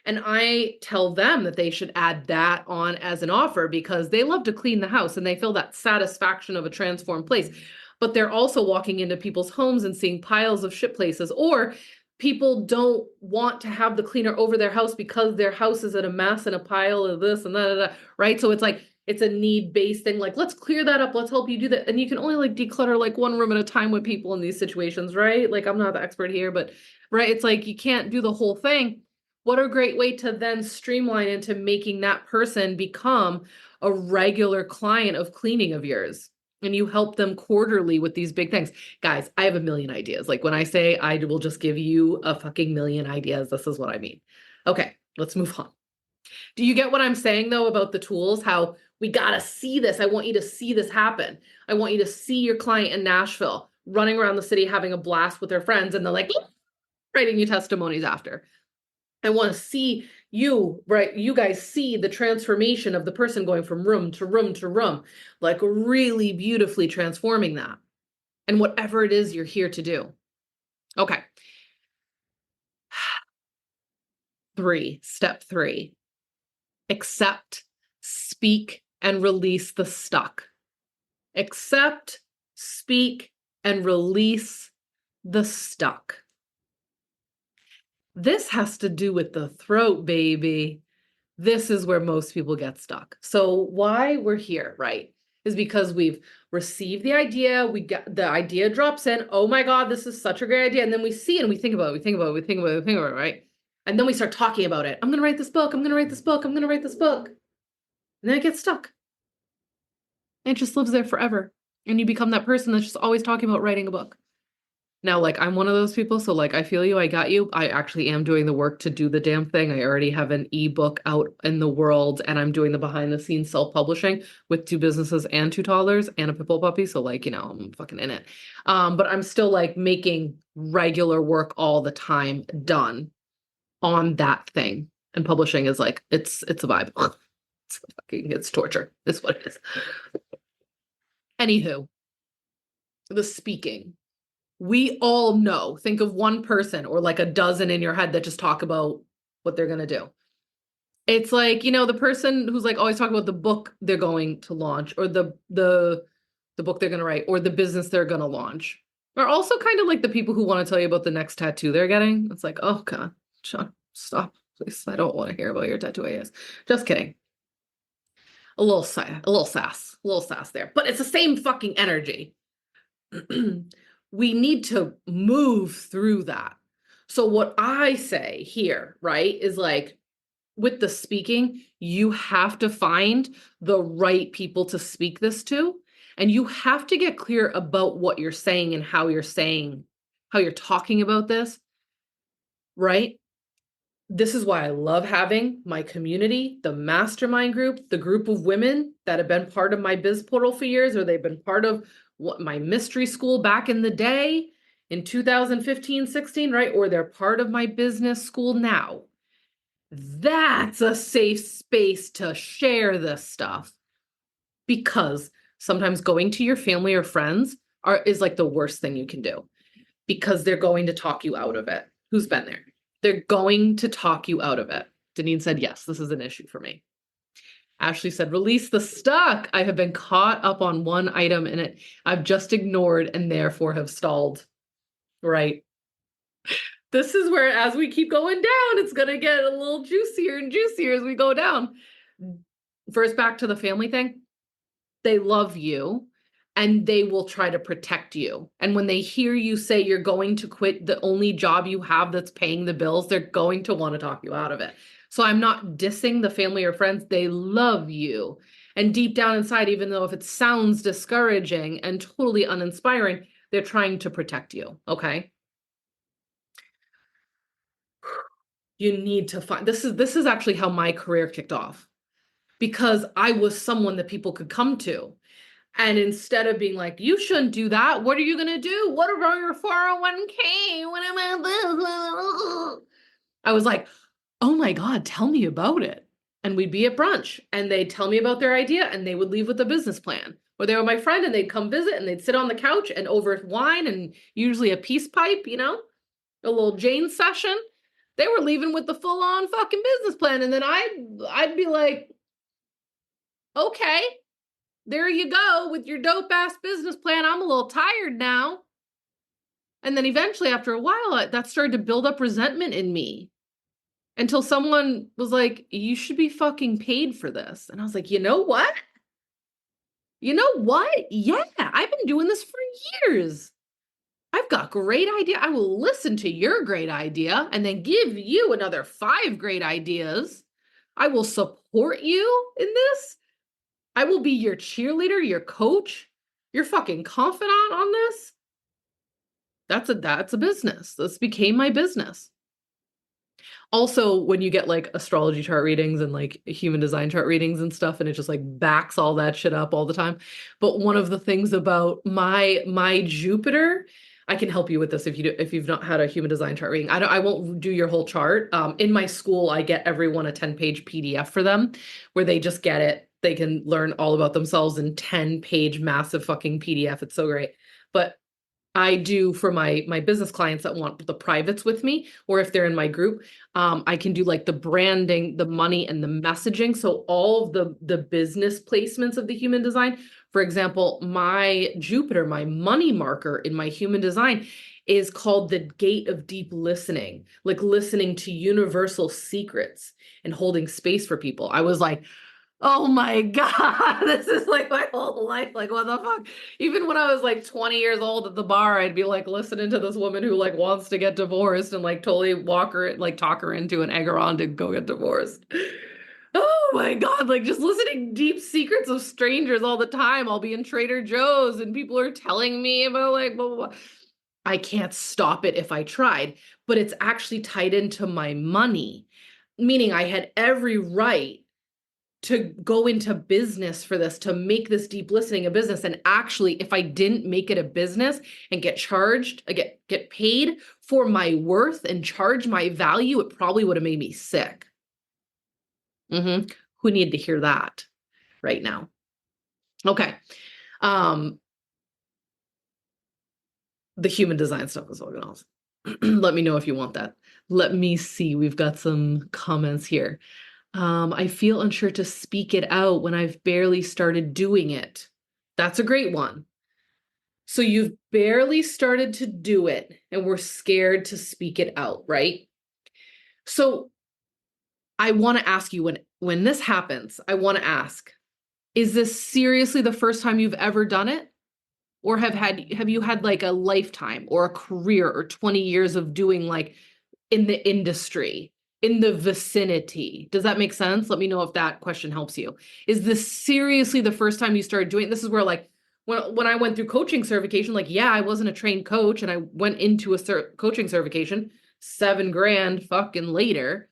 And I tell them that they should add that on as an offer because they love to clean the house and they feel that satisfaction of a transformed place. But they're also walking into people's homes and seeing piles of shit places, or people don't want to have the cleaner over their house because their house is at a mess and a pile of this and that, right? So it's like, it's a need-based thing. Like, let's clear that up. Let's help you do that. And you can only like declutter like one room at a time with people in these situations, right? Like, I'm not the expert here, but right. It's like, you can't do the whole thing. What a great way to then streamline into making that person become a regular client of cleaning of yours. And you help them quarterly with these big things. Guys, I have a million ideas. Like when I say I will just give you a fucking million ideas, this is what I mean. Okay, let's move on. Do you get what I'm saying though about the tools? How we gotta see this. I want you to see this happen. I want you to see your client in Nashville running around the city having a blast with their friends, and they're like writing you testimonies after. I want to see you, right? You guys see the transformation of the person going from room to room to room, like really beautifully transforming that. And whatever it is you're here to do. Okay. Step 3, accept, speak, and release the stuck. Accept, speak, and release the stuck. This has to do with the throat, baby. This is where most people get stuck. So why we're here, right, is because we've received the idea, we get the idea drops in, oh my God, this is such a great idea. And then we see it and we think about it, right? And then we start talking about it. I'm going to write this book. I'm going to write this book. I'm going to write this book. And then it gets stuck. It just lives there forever. And you become that person that's just always talking about writing a book. Now, like, I'm one of those people, so like, I feel you, I got you. I actually am doing the work to do the damn thing. I already have an ebook out in the world, and I'm doing the behind the scenes self-publishing with 2 businesses and 2 toddlers and a pit bull puppy. So like, I'm fucking in it. But I'm still like making regular work all the time done on that thing. And publishing is like, it's a vibe. It's torture. It's what it is. Anywho, the speaking. We all know, think of one person or like a dozen in your head that just talk about what they're going to do. It's like, the person who's like always talking about the book they're going to launch, or the book they're going to write, or the business they're going to launch. Are also kind of like the people who want to tell you about the next tattoo they're getting. It's like, oh God, Sean, stop, please. I don't want to hear about your tattoo ideas. Just kidding. A little sass there, but it's the same fucking energy. We need to move through that. So what I say here, right, is like, with the speaking, you have to find the right people to speak this to. And you have to get clear about what you're saying and how you're talking about this, right? This is why I love having my community, the mastermind group, the group of women that have been part of my biz portal for years, or they've been part of my mystery school back in the day in 2015, 16, right? Or they're part of my business school now. That's a safe space to share this stuff, because sometimes going to your family or friends is like the worst thing you can do, because they're going to talk you out of it. Who's been there? They're going to talk you out of it. Deneen said, yes, this is an issue for me. Ashley said, release the stuck. I have been caught up on one item in it I've just ignored and therefore have stalled. Right. This is where, as we keep going down, it's going to get a little juicier and juicier as we go down. First, back to the family thing. They love you and they will try to protect you. And when they hear you say you're going to quit the only job you have that's paying the bills, they're going to want to talk you out of it. So I'm not dissing the family or friends. They love you. And deep down inside, even though if it sounds discouraging and totally uninspiring, they're trying to protect you. Okay. You need to find, this is actually how my career kicked off, because I was someone that people could come to. And instead of being like, you shouldn't do that, what are you going to do? What about your 401k? What about this? I was like, oh my God, tell me about it. And we'd be at brunch and they'd tell me about their idea and they would leave with a business plan. Or they were my friend and they'd come visit and they'd sit on the couch and over wine and usually a peace pipe, you know, a little Jane session. They were leaving with the full on fucking business plan. And then I'd be like, okay, there you go with your dope ass business plan. I'm a little tired now. And then eventually after a while, that started to build up resentment in me until someone was like, you should be fucking paid for this. And I was like, you know what? You know what? Yeah, I've been doing this for years. I've got great idea. I will listen to your great idea and then give you another 5 great ideas. I will support you in this. I will be your cheerleader, your coach, your fucking confidant on this. That's a business. This became my business. Also, when you get like astrology chart readings and like human design chart readings and stuff, and it just like backs all that shit up all the time. But one of the things about my Jupiter, I can help you with this if you've not had a human design chart reading. I won't do your whole chart. In my school, I get everyone a 10-page PDF for them where they just get it. They can learn all about themselves in 10-page massive fucking PDF. It's so great. But I do for my business clients that want the privates with me, or if they're in my group, I can do like the branding, the money, and the messaging. So all of the business placements of the human design. For example, my Jupiter, my money marker in my human design is called the gate of deep listening, like listening to universal secrets and holding space for people. I was like, oh my God, this is like my whole life. Like, what the fuck? Even when I was like 20 years old at the bar, I'd be like listening to this woman who like wants to get divorced and like totally talk her into an egg her on to go get divorced. Oh my God, like just listening deep secrets of strangers all the time. I'll be in Trader Joe's and people are telling me about like, blah, blah, blah. I can't stop it if I tried, but it's actually tied into my money, meaning I had every right to go into business for this, to make this deep listening a business. And actually, if I didn't make it a business and get charged, get paid for my worth and charge my value, it probably would have made me sick. Who needed to hear that right now? Okay. The human design stuff is organized. Let me know if you want that. Let me see. We've got some comments here. I feel unsure to speak it out when I've barely started doing it. That's a great one. So you've barely started to do it and we're scared to speak it out, right? So I want to ask you, when this happens, I want to ask, is this seriously the first time you've ever done it? Or have you had like a lifetime or a career or 20 years of doing like in the industry? in the vicinity. Does that make sense? Let me know if that question helps you. Is this seriously the first time you started doing this? Is where like when I went through coaching certification, like, yeah, I wasn't a trained coach and I went into a coaching certification, $7,000 fucking later.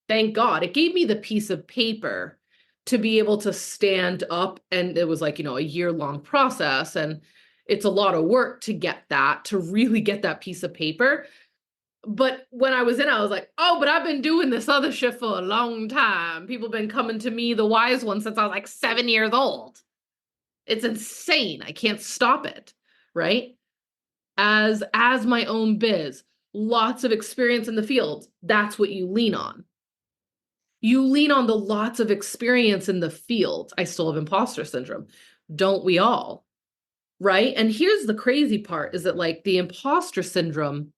Thank God. It gave me the piece of paper to be able to stand up. And it was like, a year-long process. And it's a lot of work to get that, to really get that piece of paper. But when I was in, I was like, oh, but I've been doing this other shit for a long time. People have been coming to me, the wise one, since I was like 7 years old. It's insane. I can't stop it, right? As my own biz, lots of experience in the field. That's what you lean on. You lean on the lots of experience in the field. I still have imposter syndrome. Don't we all? Right? And here's the crazy part is that like the imposter syndrome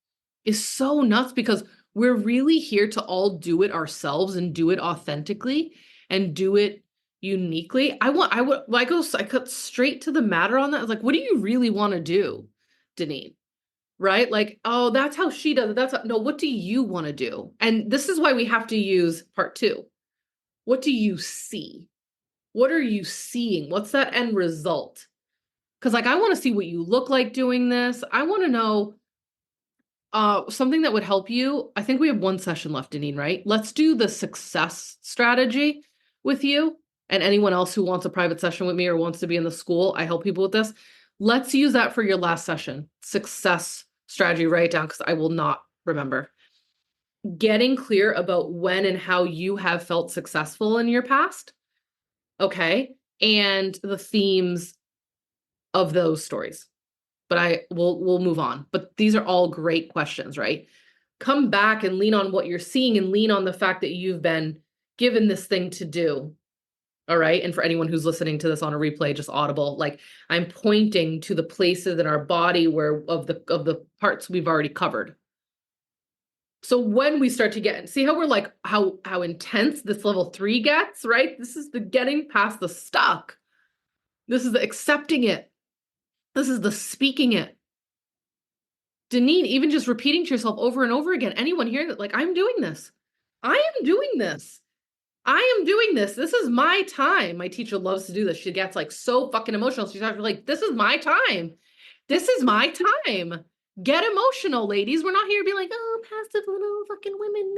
is so nuts because we're really here to all do it ourselves and do it authentically and do it uniquely. I cut straight to the matter on that. I was like, what do you really want to do, Deneen? Right? Like, oh, that's how she does it. No, what do you want to do? And this is why we have to use part 2. What do you see? What are you seeing? What's that end result? Because like, I want to see what you look like doing this. I want to know something that would help you. I think we have 1 session left, Deneen, right? Let's do the success strategy with you and anyone else who wants a private session with me or wants to be in the school. I help people with this. Let's use that for your last session. Success strategy, write it down because I will not remember. Getting clear about when and how you have felt successful in your past. Okay. And the themes of those stories. But we'll move on. But these are all great questions, right? Come back and lean on what you're seeing and lean on the fact that you've been given this thing to do. All right. And for anyone who's listening to this on a replay, just audible, like I'm pointing to the places in our body where of the parts we've already covered. So when we start to see how we're like, how intense this level 3 gets, right? This is the getting past the stuck. This is the accepting it. This is the speaking it. Deneen, even just repeating to yourself over and over again, anyone hearing that, like, I'm doing this. I am doing this. I am doing this. This is my time. My teacher loves to do this. She gets like so fucking emotional. She's like, this is my time. This is my time. Get emotional, ladies. We're not here to be like, oh, passive little fucking women.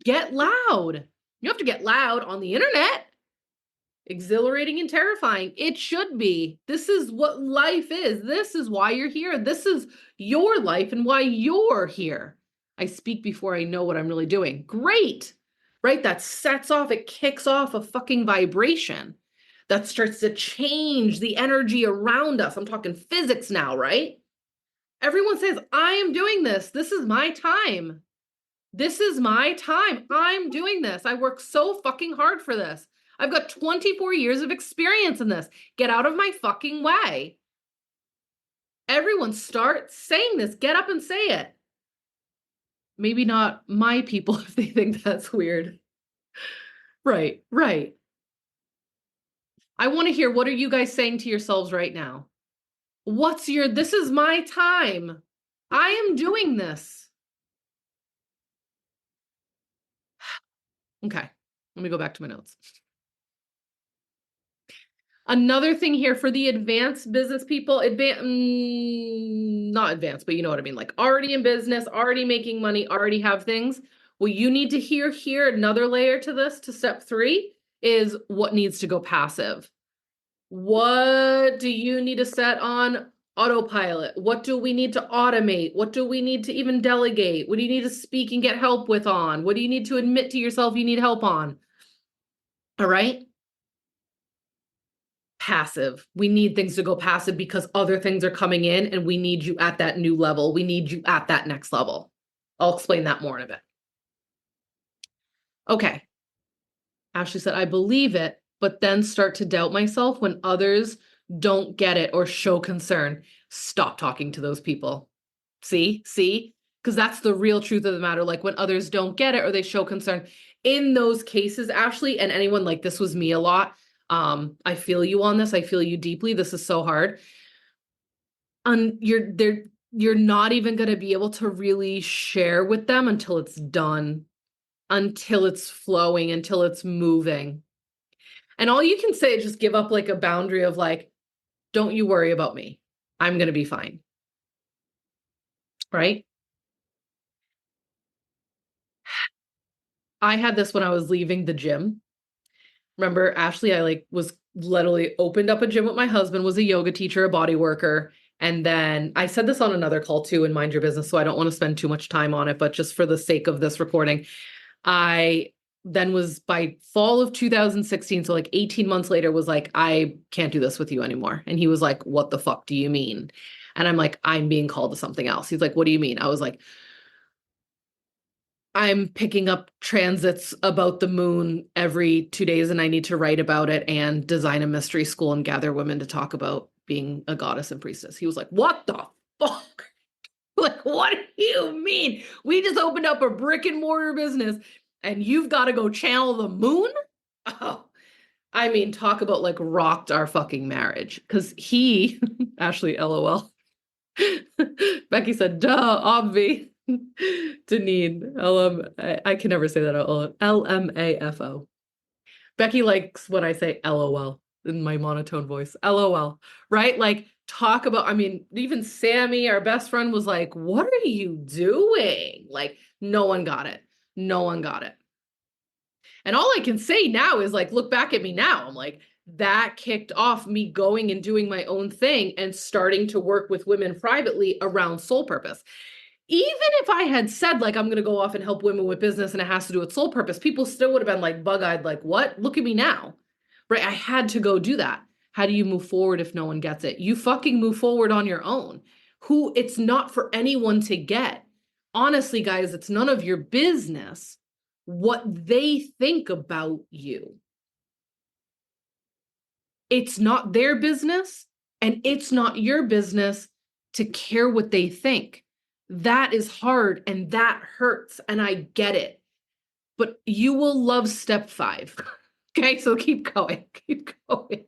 Get loud. You have to get loud on the internet. Exhilarating and terrifying. It should be. This is what life is. This is why you're here. This is your life and why you're here. I speak before I know what I'm really doing. Great. Right? That sets off, it kicks off a fucking vibration that starts to change the energy around us. I'm talking physics now, right? Everyone says, I am doing this. This is my time. This is my time. I'm doing this. I work so fucking hard for this. I've got 24 years of experience in this. Get out of my fucking way. Everyone start saying this. Get up and say it. Maybe not my people if they think that's weird. Right. I want to hear, what are you guys saying to yourselves right now? This is my time. I am doing this. Okay. Let me go back to my notes. Another thing here for the advanced business people, not advanced, but you know what I mean, like already in business, already making money, already have things. What you need to hear here, another layer to this, to step 3, is what needs to go passive. What do you need to set on autopilot? What do we need to automate? What do we need to even delegate? What do you need to speak and get help with on? What do you need to admit to yourself you need help on? All right. Passive. We need things to go passive because other things are coming in and we need you at that new level. We need you at that next level. I'll explain that more in a bit. Okay. Ashley said, I believe it, but then start to doubt myself when others don't get it or show concern. Stop talking to those people. See? Because that's the real truth of the matter. Like when others don't get it or they show concern. In those cases, Ashley, and anyone, like this was me a lot. I feel you on this. I feel you deeply. This is so hard. You're not even going to be able to really share with them until it's done. until it's flowing, until it's moving. And all you can say is just give up like a boundary of like, don't you worry about me. I'm going to be fine. Right? I had this when I was leaving the gym. Remember, Ashley, I like was literally opened up a gym with my husband, was a yoga teacher, a body worker. And then I said this on another call too in Mind Your Business, so I don't want to spend too much time on it, but just for the sake of this recording, I then was by fall of 2016, so like 18 months later, was like, I can't do this with you anymore. And he was like, what the fuck do you mean? And I'm like, I'm being called to something else. He's like, what do you mean? I was like, I'm picking up transits about the moon every 2 days and I need to write about it and design a mystery school and gather women to talk about being a goddess and priestess. He was like, what the fuck? Like, what do you mean? We just opened up a brick and mortar business and you've got to go channel the moon? Oh, I mean, talk about like rocked our fucking marriage. Because he, Ashley, LOL. Becky said, duh, obvi. Deneen, I can never say that out loud. LMAFO. Becky likes when I say LOL in my monotone voice. LOL, right? Like, talk about, I mean, even Sammy, our best friend, was like, what are you doing? Like, no one got it. No one got it. And all I can say now is like, look back at me now. I'm like, that kicked off me going and doing my own thing and starting to work with women privately around soul purpose. Even if I had said, like, I'm going to go off and help women with business and it has to do with soul purpose, people still would have been like bug-eyed, like, what? Look at me now. Right? I had to go do that. How do you move forward if no one gets it? You fucking move forward on your own. It's not for anyone to get. Honestly, guys, it's none of your business what they think about you. It's not their business and it's not your business to care what they think. That is hard and that hurts and I get it. But you will love step 5. Okay, so keep going. Keep going.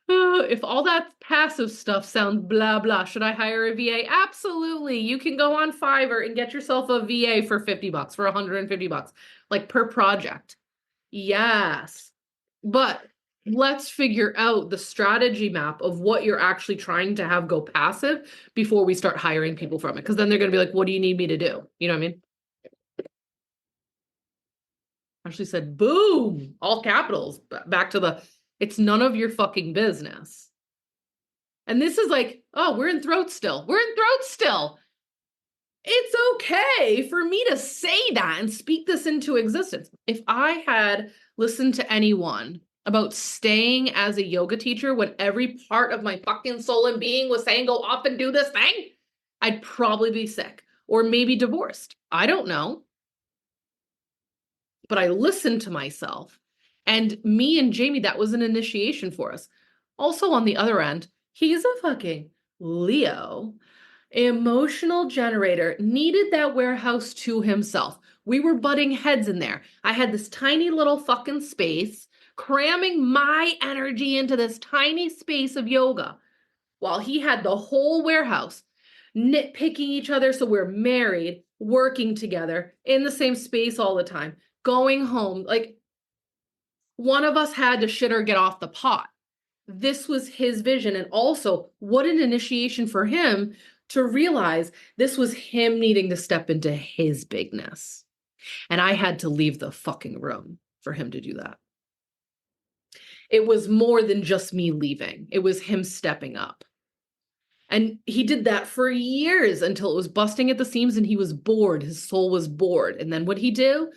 If all that passive stuff sounds blah blah, should I hire a VA? Absolutely. You can go on Fiverr and get yourself a VA for $50, for $150, like per project. Yes. But let's figure out the strategy map of what you're actually trying to have go passive before we start hiring people from it. Because then they're going to be like, what do you need me to do? You know what I mean? Ashley said, boom, all capitals. Back to it's none of your fucking business. And this is like, oh, we're in throat still. We're in throat still. It's okay for me to say that and speak this into existence. If I had listened to anyone about staying as a yoga teacher when every part of my fucking soul and being was saying, go off and do this thing, I'd probably be sick or maybe divorced. I don't know. But I listened to myself. And me and Jayme, that was an initiation for us. Also, on the other end, he's a fucking Leo, emotional generator, needed that warehouse to himself. We were butting heads in there. I had this tiny little fucking space, cramming my energy into this tiny space of yoga, while he had the whole warehouse, nitpicking each other. So we're married, working together in the same space all the time, going home. Like, one of us had to shit or get off the pot. This was his vision. And also, what an initiation for him to realize this was him needing to step into his bigness. And I had to leave the fucking room for him to do that. It was more than just me leaving. It was him stepping up. And he did that for years until it was busting at the seams and he was bored. His soul was bored. And then what he do?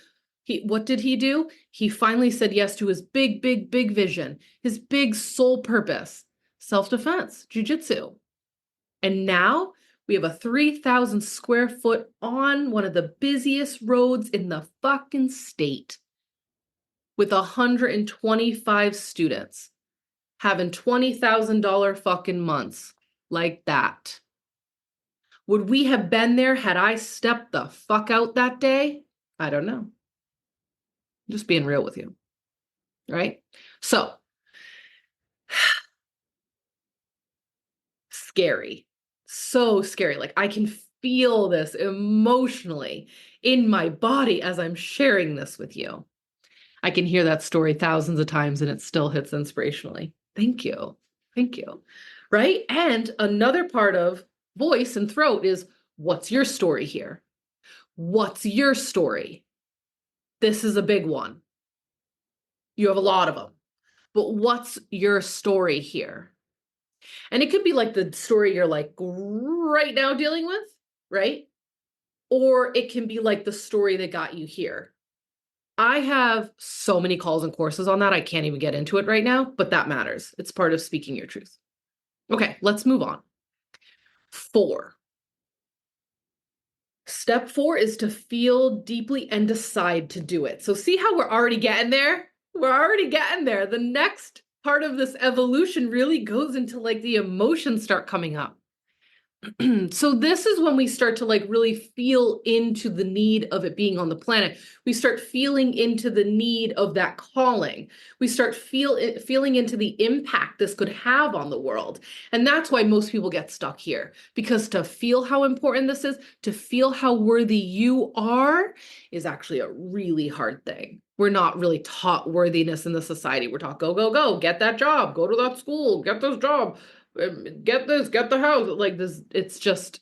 What did he do? He finally said yes to his big, big, big vision, his big soul purpose, self-defense, jujitsu. And now we have a 3,000 square foot on one of the busiest roads in the fucking state with 125 students having $20,000 fucking months like that. Would we have been there had I stepped the fuck out that day? I don't know. Just being real with you, right? So, scary. So scary. Like, I can feel this emotionally in my body as I'm sharing this with you. I can hear that story thousands of times and it still hits inspirationally. Thank you. Thank you. Right? And another part of voice and throat is, what's your story here? What's your story? This is a big one. You have a lot of them. But what's your story here? And it could be like the story you're like right now dealing with, right? Or it can be like the story that got you here. I have so many calls and courses on that. I can't even get into it right now, but that matters. It's part of speaking your truth. Okay, let's move on. 4. Step 4 is to feel deeply and decide to do it. So see how we're already getting there? We're already getting there. The next part of this evolution really goes into like the emotions start coming up. So this is when we start to like really feel into the need of it being on the planet. We start feeling into the need of that calling. We start feeling into the impact this could have on the world. And that's why most people get stuck here, because to feel how important this is, to feel how worthy you are, is actually a really hard thing. We're not really taught worthiness in the society. We're taught go, go, go, get that job, go to that school, get this job, get this, get the house. Like this, it's just,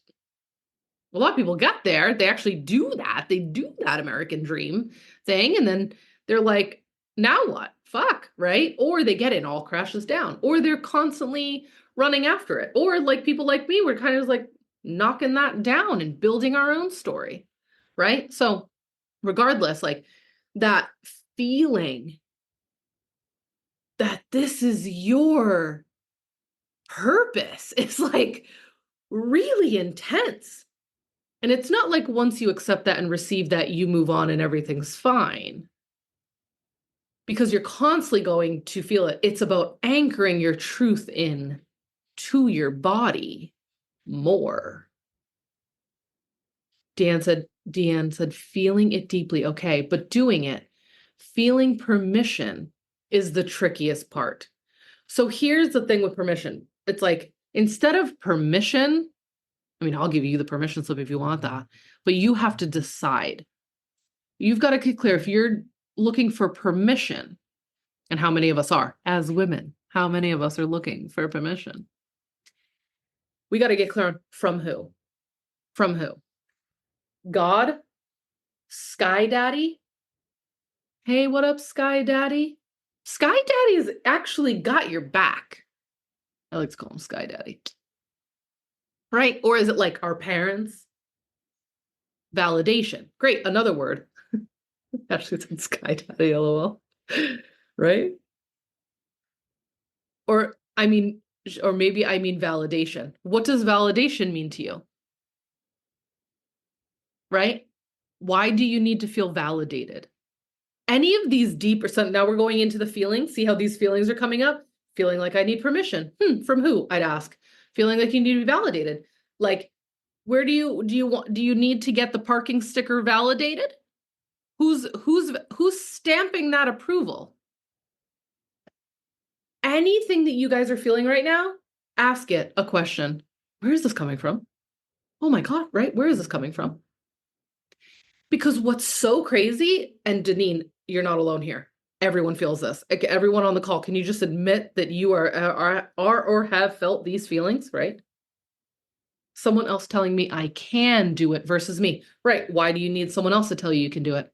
a lot of people get there. They actually do that. They do that American dream thing. And then they're like, now what? Fuck, right? Or they get it and all crashes down. Or they're constantly running after it. Or like people like me, we're kind of like knocking that down and building our own story, right? So regardless, like that feeling that this is your purpose is like really intense. And it's not like once you accept that and receive that, you move on and everything's fine. Because you're constantly going to feel it. It's about anchoring your truth in to your body more. Deanne said, feeling it deeply. Okay, but doing it, feeling permission is the trickiest part. So here's the thing with permission. It's like, instead of permission, I mean, I'll give you the permission slip if you want that, but you have to decide. You've got to get clear if you're looking for permission, and how many of us are as women, how many of us are looking for permission? We got to get clear on from who? From who? God? Sky Daddy? Hey, what up, Sky Daddy? Sky Daddy's actually got your back. I like to call him Sky Daddy. Right? Or is it like our parents? Validation. Great, another word. Actually, it's Sky Daddy, lol. Right? Or I mean, or maybe I mean validation. What does validation mean to you? Right? Why do you need to feel validated? Any of these deeper, so now we're going into the feelings. See how these feelings are coming up? Feeling like I need permission. From who? I'd ask. Feeling like you need to be validated. Like, where do you need to get the parking sticker validated? Who's stamping that approval? Anything that you guys are feeling right now, ask it a question. Where is this coming from? Oh my God, right? Where is this coming from? Because what's so crazy, and Deneen, you're not alone here. Everyone feels this. Everyone on the call, can you just admit that you are or have felt these feelings, right? Someone else telling me I can do it versus me. Right. Why do you need someone else to tell you you can do it?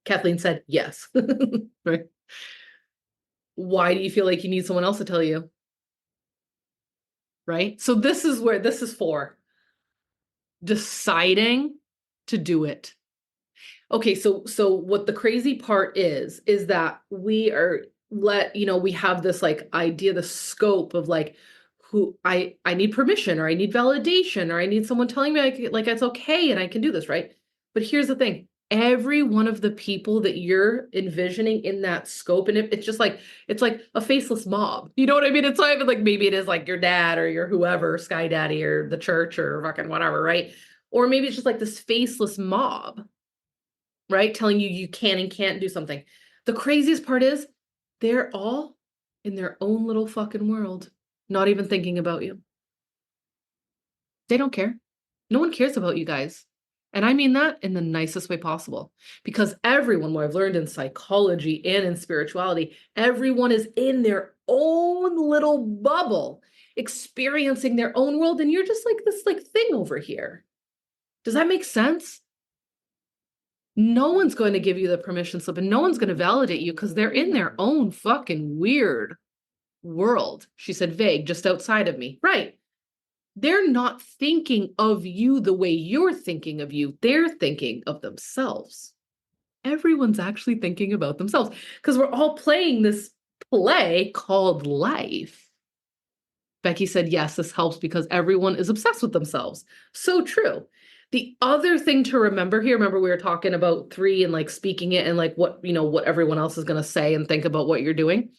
Kathleen said yes. Right. Why do you feel like you need someone else to tell you? Right. So this is where this is for deciding to do it. Okay, so what the crazy part is that we have this like idea, the scope of like who I need permission, or I need validation, or I need someone telling me like it's okay and I can do this, right? But here's the thing. Every one of the people that you're envisioning in that scope, and it's just like, it's like a faceless mob. You know what I mean? It's not even like, maybe it is like your dad or your whoever, Sky Daddy or the church or fucking whatever, right? Or maybe it's just like this faceless mob, right? Telling you you can and can't do something. The craziest part is they're all in their own little fucking world, not even thinking about you. They don't care. No one cares about you guys. And I mean that in the nicest way possible. Because everyone, what I've learned in psychology and in spirituality, everyone is in their own little bubble, experiencing their own world. And you're just like this like thing over here. Does that make sense? No one's going to give you the permission slip and no one's going to validate you because they're in their own fucking weird world. She said, vague, just outside of me. Right. They're not thinking of you the way you're thinking of you. They're thinking of themselves. Everyone's actually thinking about themselves because we're all playing this play called life. Becky said, yes, this helps because everyone is obsessed with themselves. So true. The other thing to remember here, remember we were talking about 3 and like speaking it and like what, what everyone else is going to say and think about what you're doing.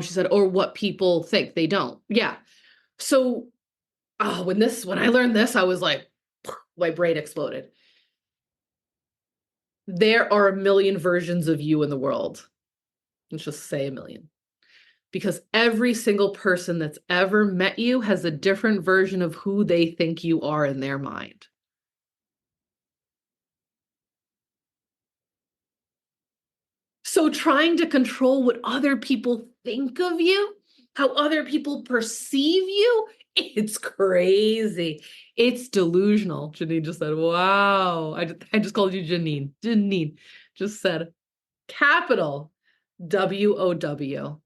She said, or what people think they don't. Yeah. So when I learned this, I was like, my brain exploded. There are a million versions of you in the world. Let's just say a million. Because every single person that's ever met you has a different version of who they think you are in their mind. So trying to control what other people think of you, how other people perceive you, it's crazy. It's delusional. Janine just said, wow. I just called you Janine. Janine just said, capital WOW.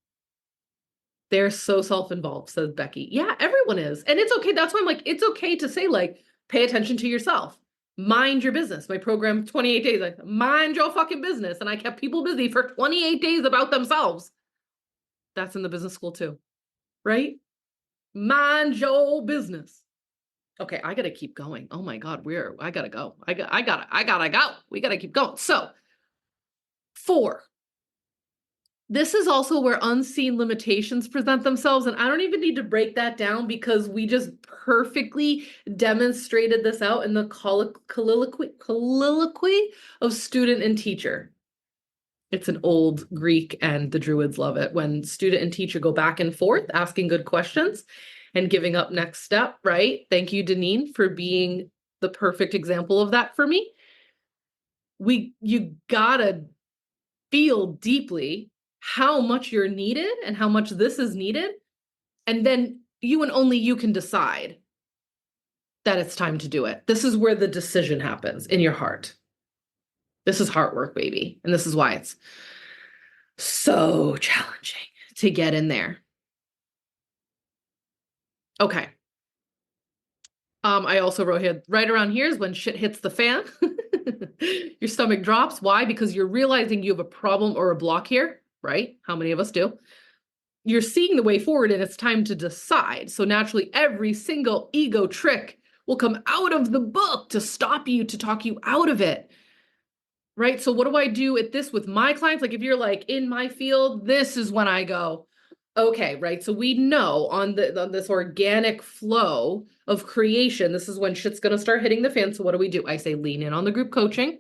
They're so self-involved, says Becky. Yeah, everyone is. And it's okay. That's why I'm like, it's okay to say, like, pay attention to yourself. Mind your business. My program, 28 days, like, mind your fucking business. And I kept people busy for 28 days about themselves. That's in the business school too, right? Mind your business. Okay, I gotta keep going. Oh my God, I gotta go. I gotta go. We gotta keep going. So, 4. This is also where unseen limitations present themselves. And I don't even need to break that down because we just perfectly demonstrated this out in the colloquy of student and teacher. It's an old Greek and the Druids love it when student and teacher go back and forth asking good questions and giving up next step, right? Thank you, Deneen, for being the perfect example of that for me. You gotta feel deeply how much you're needed and how much this is needed. And then you and only you can decide that it's time to do it. This is where the decision happens in your heart. This is heart work, baby. And this is why it's so challenging to get in there. Okay. I also wrote here, right around here is when shit hits the fan. Your stomach drops. Why? Because you're realizing you have a problem or a block here, right? How many of us do? You're seeing the way forward and it's time to decide. So naturally, every single ego trick will come out of the book to stop you, to talk you out of it. Right? So what do I do at this with my clients? Like if you're like in my field, this is when I go, okay, right? So we know on this organic flow of creation, this is when shit's gonna start hitting the fan. So what do? I say lean in on the group coaching,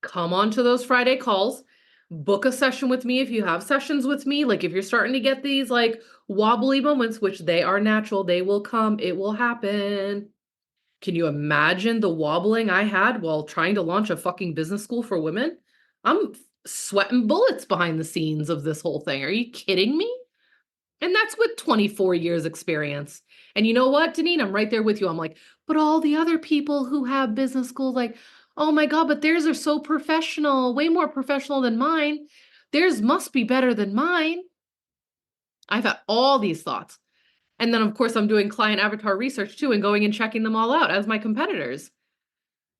come on to those Friday calls, book a session with me if you have sessions with me. Like if you're starting to get these like wobbly moments, which they are natural, they will come, it will happen. Can you imagine the wobbling I had while trying to launch a fucking business school for women? I'm sweating bullets behind the scenes of this whole thing. Are you kidding me? And that's with 24 years experience. And you know what, Deneen? I'm right there with you. I'm like, but all the other people who have business schools, like, oh my God, but theirs are so professional, way more professional than mine. Theirs must be better than mine. I've had all these thoughts. And then, of course, I'm doing client avatar research too and going and checking them all out as my competitors.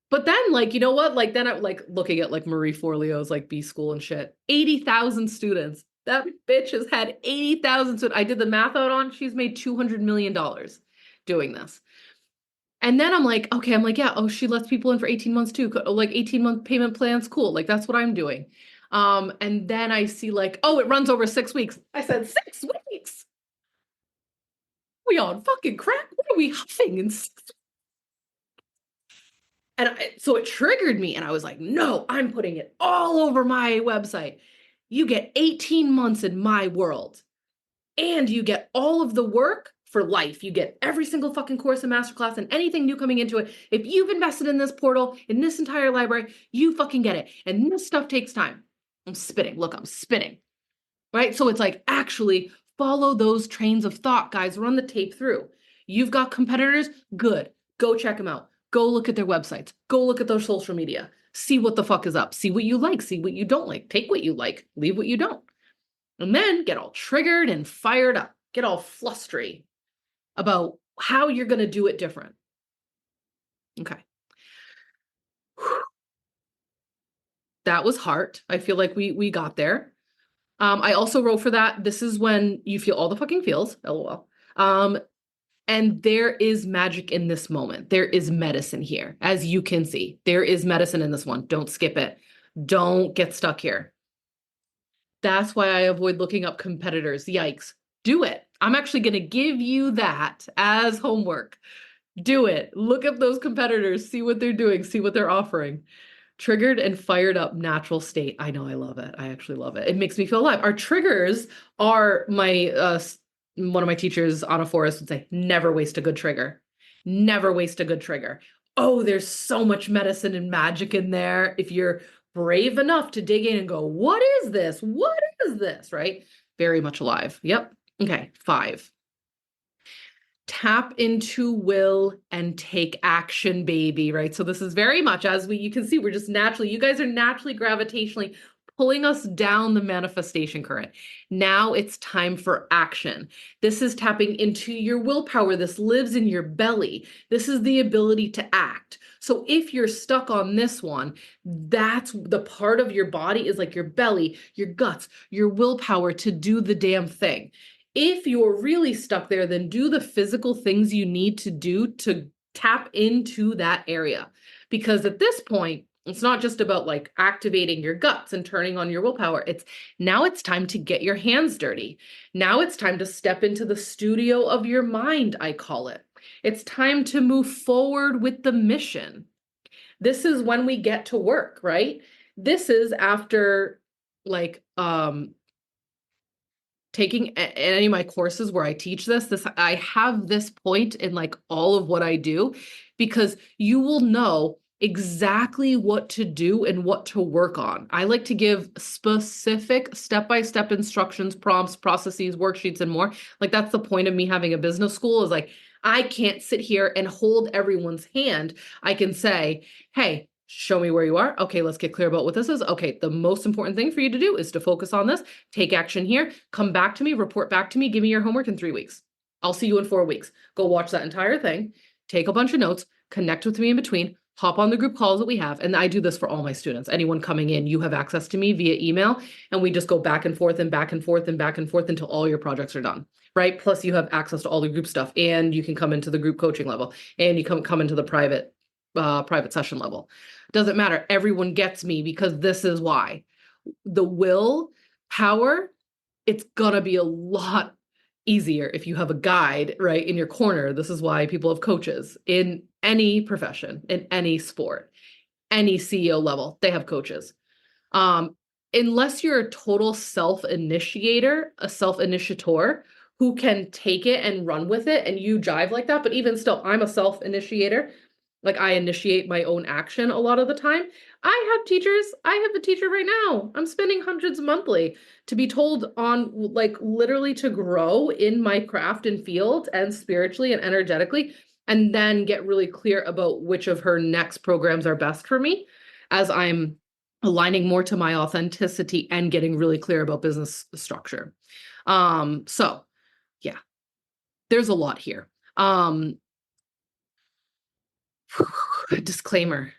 But then, like, you know what? Like, then I'm like looking at like Marie Forleo's like B school and shit. 80,000 students. That bitch has had 80,000 students. I did the math out on, she's made $200 million doing this. And then I'm like, okay, I'm like, yeah, oh, she lets people in for 18 months too. Like 18-month payment plans, cool. Like, that's what I'm doing. And then I see like, oh, it runs over 6 weeks. I said, 6 weeks? We on fucking crack? What are we huffing in 6 weeks? And so it triggered me and I was like, no, I'm putting it all over my website. You get 18 months in my world and you get all of the work for life. You get every single fucking course and masterclass and anything new coming into it. If you've invested in this portal, in this entire library, you fucking get it. And this stuff takes time. I'm spitting. Look, I'm spitting. Right? So it's like, actually follow those trains of thought, guys. Run the tape through. You've got competitors? Good. Go check them out. Go look at their websites. Go look at their social media. See what the fuck is up. See what you like. See what you don't like. Take what you like. Leave what you don't. And then get all triggered and fired up. Get all flustery about how you're going to do it different. Okay. That was heart. I feel like we got there. I also wrote for that. This is when you feel all the fucking feels, LOL. And there is magic in this moment. There is medicine here, as you can see. There is medicine in this one. Don't skip it. Don't get stuck here. That's why I avoid looking up competitors. Yikes. Do it. I'm actually going to give you that as homework. Do it. Look up those competitors. See what they're doing. See what they're offering. Triggered and fired up natural state. I know, I love it. I actually love it. It makes me feel alive. Our triggers are one of my teachers, Anna Forrest, would say, never waste a good trigger. Never waste a good trigger. Oh, there's so much medicine and magic in there. If you're brave enough to dig in and go, what is this? What is this? Right? Very much alive. Yep. Okay. 5. Tap into will and take action, baby, right? So this is very much, as you can see, we're just naturally, you guys are naturally gravitationally pulling us down the manifestation current. Now it's time for action. This is tapping into your willpower. This lives in your belly. This is the ability to act. So if you're stuck on this one, that's the part of your body is like your belly, your guts, your willpower to do the damn thing. If you're really stuck there, then do the physical things you need to do to tap into that area. Because at this point, it's not just about like activating your guts and turning on your willpower. Now it's time to get your hands dirty. Now it's time to step into the studio of your mind, I call it. It's time to move forward with the mission. This is when we get to work, right? This is after like taking any of my courses where I teach this, I have this point in like all of what I do, because you will know exactly what to do and what to work on. I like to give specific step-by-step instructions, prompts, processes, worksheets, and more. Like that's the point of me having a business school, is like, I can't sit here and hold everyone's hand. I can say, hey, show me where you are. Okay, let's get clear about what this is. Okay, the most important thing for you to do is to focus on this, take action here, come back to me, report back to me, give me your homework in 3 weeks. I'll see you in 4 weeks. Go watch that entire thing, take a bunch of notes, connect with me in between, hop on the group calls that we have. And I do this for all my students. Anyone coming in, you have access to me via email, and we just go back and forth and back and forth and back and forth until all your projects are done, right? Plus you have access to all the group stuff, and you can come into the group coaching level, and you come into the private session level. Doesn't matter. Everyone gets me, because this is why. The will power, it's gonna be a lot easier if you have a guide right in your corner. This is why people have coaches in any profession, in any sport, any CEO level, they have coaches. Unless you're a total self-initiator, a self-initiator who can take it and run with it, and you jive like that. But even still, I'm a self-initiator. Like I initiate my own action a lot of the time. I have teachers. I have a teacher right now. I'm spending hundreds monthly to be told on like literally to grow in my craft and field and spiritually and energetically, and then get really clear about which of her next programs are best for me as I'm aligning more to my authenticity and getting really clear about business structure. So yeah, there's a lot here. Disclaimer.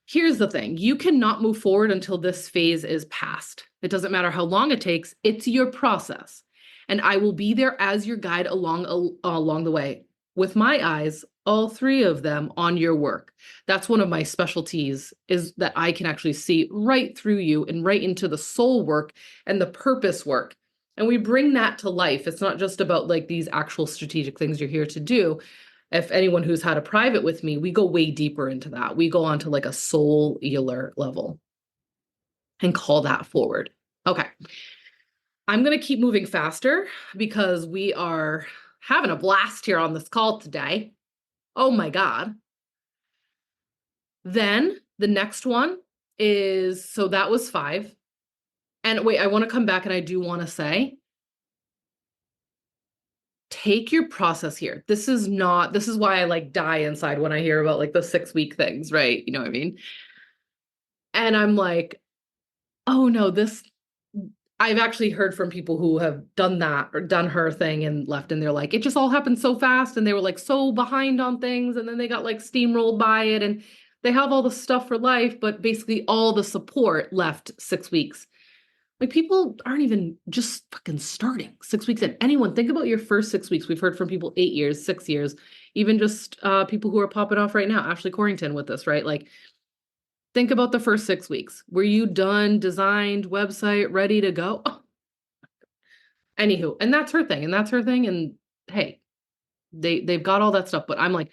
Here's the thing. You cannot move forward until this phase is past. It doesn't matter how long it takes. It's your process. And I will be there as your guide along the way with my eyes, all 3 of them on your work. That's one of my specialties, is that I can actually see right through you and right into the soul work and the purpose work. And we bring that to life. It's not just about like these actual strategic things you're here to do. If anyone who's had a private with me, we go way deeper into that. We go on to like a soul-ealer level and call that forward. Okay. I'm going to keep moving faster because we are having a blast here on this call today. Oh my God. Then the next one is, so that was 5. And wait, I want to come back and I do want to say, take your process here. This is why I like die inside when I hear about like the 6-week things, right? You know what I mean? And I'm like, oh no, I've actually heard from people who have done that or done her thing and left, and they're like, it just all happened so fast and they were like so behind on things, and then they got like steamrolled by it, and they have all the stuff for life, but basically all the support left 6 weeks. Like people aren't even just fucking starting 6 weeks in. Anyone, think about your first 6 weeks. We've heard from people 8 years, 6 years, even just people who are popping off right now. Ashley Corrington with us, right? Like, think about the first 6 weeks. Were you done, designed, website, ready to go? Oh, anywho, and that's her thing, and that's her thing. And hey, they've got all that stuff. But I'm like,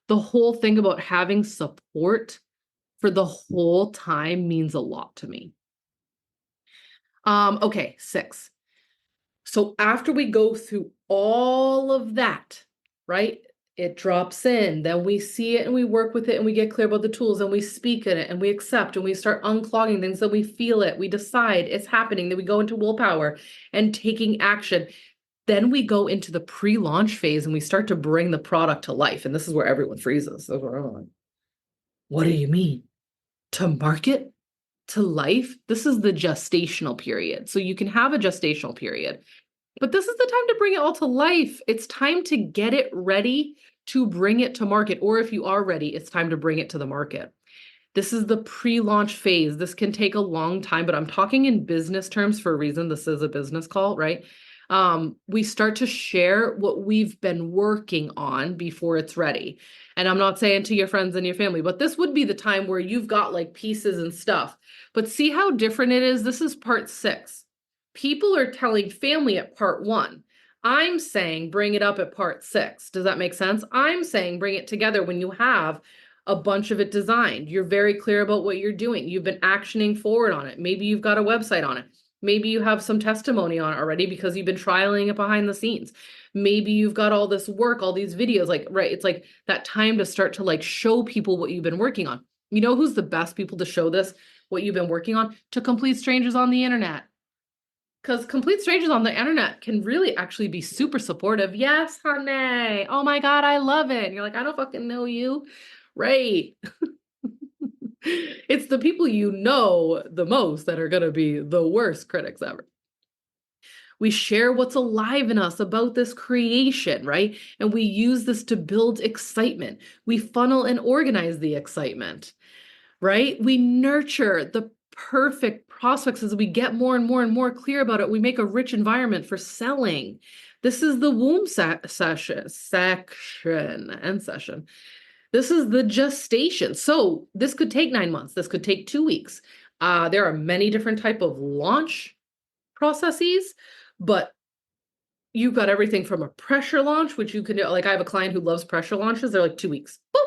the whole thing about having support for the whole time means a lot to me. Okay, 6. So after we go through all of that, right? It drops in, then we see it and we work with it and we get clear about the tools and we speak in it and we accept and we start unclogging things, then we feel it, we decide it's happening, then we go into willpower and taking action. Then we go into the pre-launch phase and we start to bring the product to life. And this is where everyone freezes. So we're like, what do you mean? To market? To life? This is the gestational period. So you can have a gestational period, but this is the time to bring it all to life. It's time to get it ready to bring it to market. Or if you are ready, it's time to bring it to the market. This is the pre-launch phase. This can take a long time, but I'm talking in business terms for a reason. This is a business call, right? We start to share what we've been working on before it's ready. And I'm not saying to your friends and your family, but this would be the time where you've got like pieces and stuff. But see how different it is? This is part 6. People are telling family at part 1. I'm saying bring it up at part 6. Does that make sense? I'm saying bring it together when you have a bunch of it designed. You're very clear about what you're doing. You've been actioning forward on it. Maybe you've got a website on it. Maybe you have some testimony on it already because you've been trialing it behind the scenes. Maybe you've got all this work, all these videos, like, right. It's like that time to start to like show people what you've been working on. You know who's the best people to show this, what you've been working on? To complete strangers on the internet. Because complete strangers on the internet can really actually be super supportive. Yes, honey. Oh my God, I love it. And you're like, I don't fucking know you. Right. It's the people you know the most that are going to be the worst critics ever. We share what's alive in us about this creation, right? And we use this to build excitement. We funnel and organize the excitement, right? We nurture the perfect prospects as we get more and more and more clear about it. We make a rich environment for selling. This is the womb session. This is the gestation. So this could take 9 months. This could take 2 weeks. There are many different type of launch processes, but you've got everything from a pressure launch, which you can do. Like I have a client who loves pressure launches. They're like 2 weeks. Boom.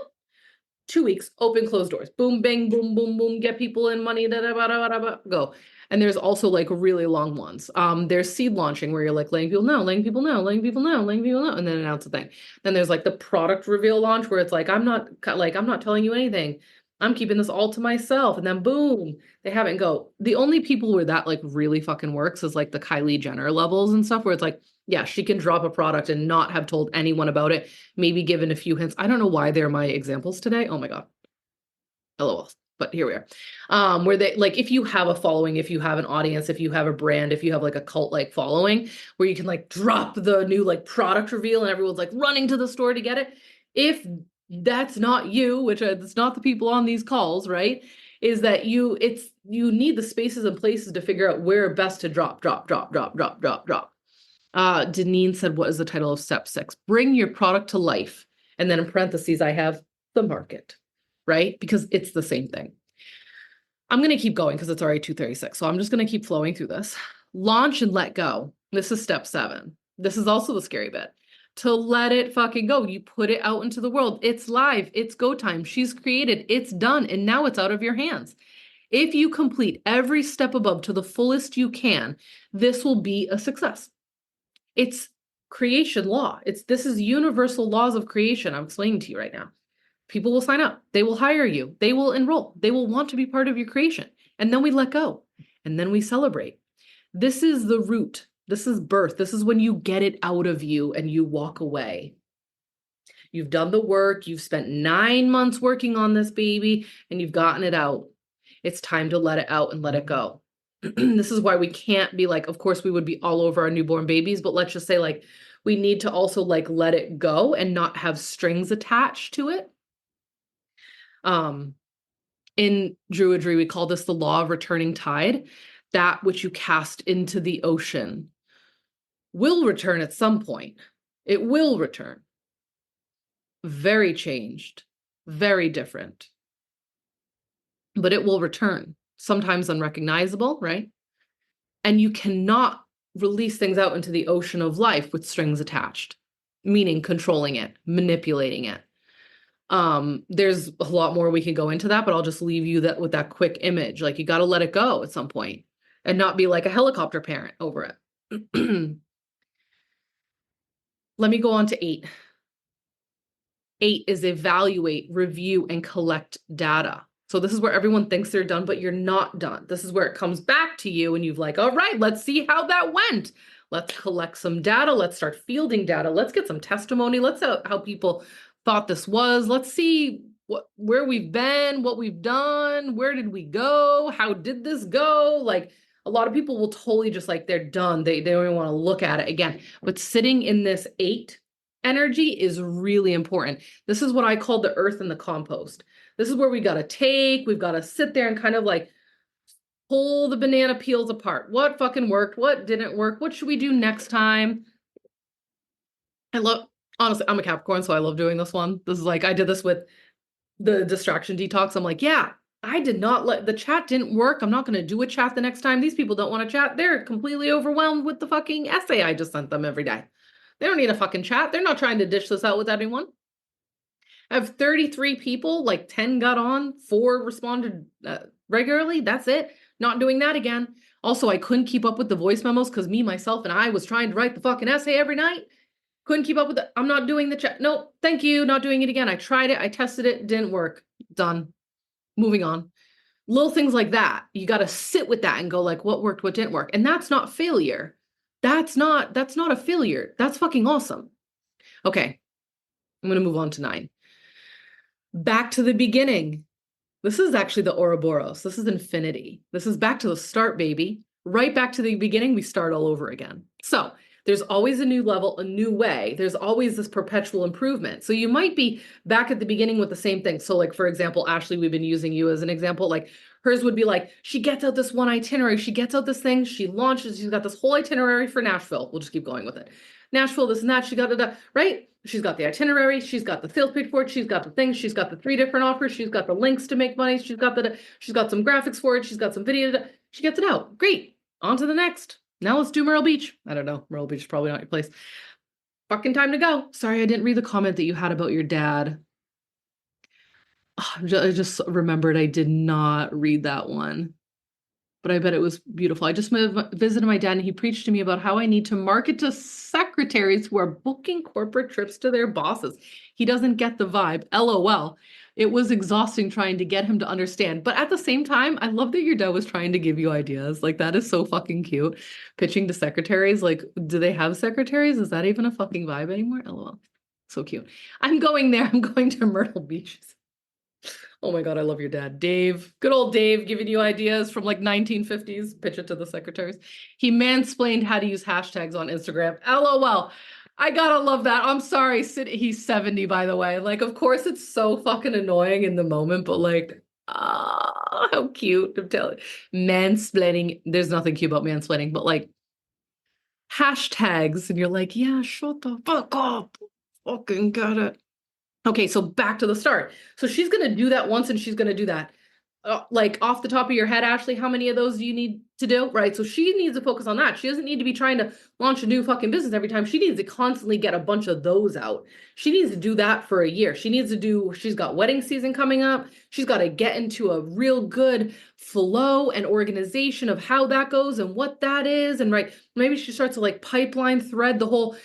2 weeks, open, close doors. Boom, bang, boom, boom, boom. Get people in money. Da, da, da, da, da, da, go. And there's also like really long ones. There's seed launching where you're like letting people know, letting people know, letting people know, letting people know, and then announce a thing. Then there's like the product reveal launch where it's like, I'm not telling you anything. I'm keeping this all to myself. And then boom, they have it and go. The only people where that like really fucking works is like the Kylie Jenner levels and stuff where it's like, yeah, she can drop a product and not have told anyone about it, maybe given a few hints. I don't know why they're my examples today. Oh my God. LOL. But here we are. Where they like, if you have a following, if you have an audience, if you have a brand, if you have like a cult like following where you can like drop the new like product reveal and everyone's like running to the store to get it. If that's not you, which it's not the people on these calls, right? Is that you need the spaces and places to figure out where best to drop. Deneen said, what is the title of step 6? Bring your product to life. And then in parentheses, I have the market, right? Because it's the same thing. I'm going to keep going because it's already 2:36. So I'm just going to keep flowing through this. Launch and let go. This is step 7. This is also the scary bit. To let it fucking go. You put it out into the world. It's live. It's go time. She's created. It's done. And now it's out of your hands. If you complete every step above to the fullest you can, this will be a success. It's creation law. This is universal laws of creation I'm explaining to you right now. People will sign up, they will hire you, they will enroll, they will want to be part of your creation. And then we let go, and then we celebrate. This is the root. This is birth. This is when you get it out of you and you walk away. You've done the work. You've spent 9 months working on this baby and you've gotten it out. It's time to let it out and let it go. This is why we can't be like, of course, we would be all over our newborn babies, but let's just say like, we need to also like let it go and not have strings attached to it. In Druidry, we call this the law of returning tide. That which you cast into the ocean will return at some point. It will return. Very changed, very different. But it will return, sometimes unrecognizable, right? And you cannot release things out into the ocean of life with strings attached, meaning controlling it, manipulating it. There's a lot more we can go into that, but I'll just leave you with that quick image. Like, you got to let it go at some point and not be like a helicopter parent over it. Let me go on to 8. 8 is evaluate, review, and collect data. So this is where everyone thinks they're done, but you're not done. This is where it comes back to you and you've like, all right, let's see how that went. Let's collect some data. Let's start fielding data. Let's get some testimony. Let's see how people thought this was. Let's see where we've been, what we've done, where did we go? How did this go? Like, a lot of people will totally just like, they're done. They don't even want to look at it again. But sitting in this 8 energy is really important. This is what I call the earth and the compost. This is where we've got to sit there and kind of like pull the banana peels apart. What fucking worked? What didn't work? What should we do next time? Honestly, I'm a Capricorn, so I love doing this one. This is like, I did this with the distraction detox. I'm like, yeah, I did not the chat didn't work. I'm not going to do a chat the next time. These people don't want to chat. They're completely overwhelmed with the fucking essay I just sent them every day. They don't need a fucking chat. They're not trying to dish this out with anyone. I have 33 people, like 10 got on, 4 responded regularly. That's it. Not doing that again. Also, I couldn't keep up with the voice memos because me, myself, and I was trying to write the fucking essay every night. Couldn't keep up with it. I'm not doing the chat. Nope. Thank you. Not doing it again. I tried it. I tested it. Didn't work. Done. Moving on. Little things like that. You got to sit with that and go like, what worked, what didn't work. And that's not failure. That's not a failure. That's fucking awesome. Okay. I'm going to move on to 9. Back to the beginning. This is actually the Ouroboros. This is infinity. This is back to the start, baby. Right back to the beginning, we start all over again. So there's always a new level, a new way. There's always this perpetual improvement. So you might be back at the beginning with the same thing. So like, for example, Ashley, we've been using you as an example. Like, hers would be like, she gets out this one itinerary. She gets out this thing. She launches. She's got this whole itinerary for Nashville. We'll just keep going with it. Nashville, this and that. She got it, right? She's got the itinerary. She's got the sales page for it. She's got the things. She's got the 3 different offers. She's got the links to make money. She's got some graphics for it. She's got some video. She gets it out. Great. On to the next. Now let's do Myrtle Beach. I don't know. Myrtle Beach is probably not your place. Fucking time to go. Sorry, I didn't read the comment that you had about your dad. Oh, I just remembered I did not read that one. But I bet it was beautiful. I just visited my dad and he preached to me about how I need to market to secretaries who are booking corporate trips to their bosses. He doesn't get the vibe. LOL. It was exhausting trying to get him to understand. But at the same time, I love that your dad was trying to give you ideas. Like, that is so fucking cute. Pitching to secretaries. Like, do they have secretaries? Is that even a fucking vibe anymore? LOL. So cute. I'm going there. I'm going to Myrtle Beach. Oh my God, I love your dad. Dave, good old Dave, giving you ideas from like 1950s. Pitch it to the secretaries. He mansplained how to use hashtags on Instagram. LOL. I gotta love that. I'm sorry. He's 70, by the way. Like, of course, it's so fucking annoying in the moment, but like, how cute. I'm telling you. Mansplaining. There's nothing cute about mansplaining, but like hashtags. And you're like, yeah, shut the fuck up. Fucking got it. Okay, so back to the start. So she's going to do that once and she's going to do that. Like, off the top of your head, Ashley, how many of those do you need to do? Right? So she needs to focus on that. She doesn't need to be trying to launch a new fucking business every time. She needs to constantly get a bunch of those out. She needs to do that for a year. She's got wedding season coming up. She's got to get into a real good flow and organization of how that goes and what that is. And right, maybe she starts to like pipeline thread the whole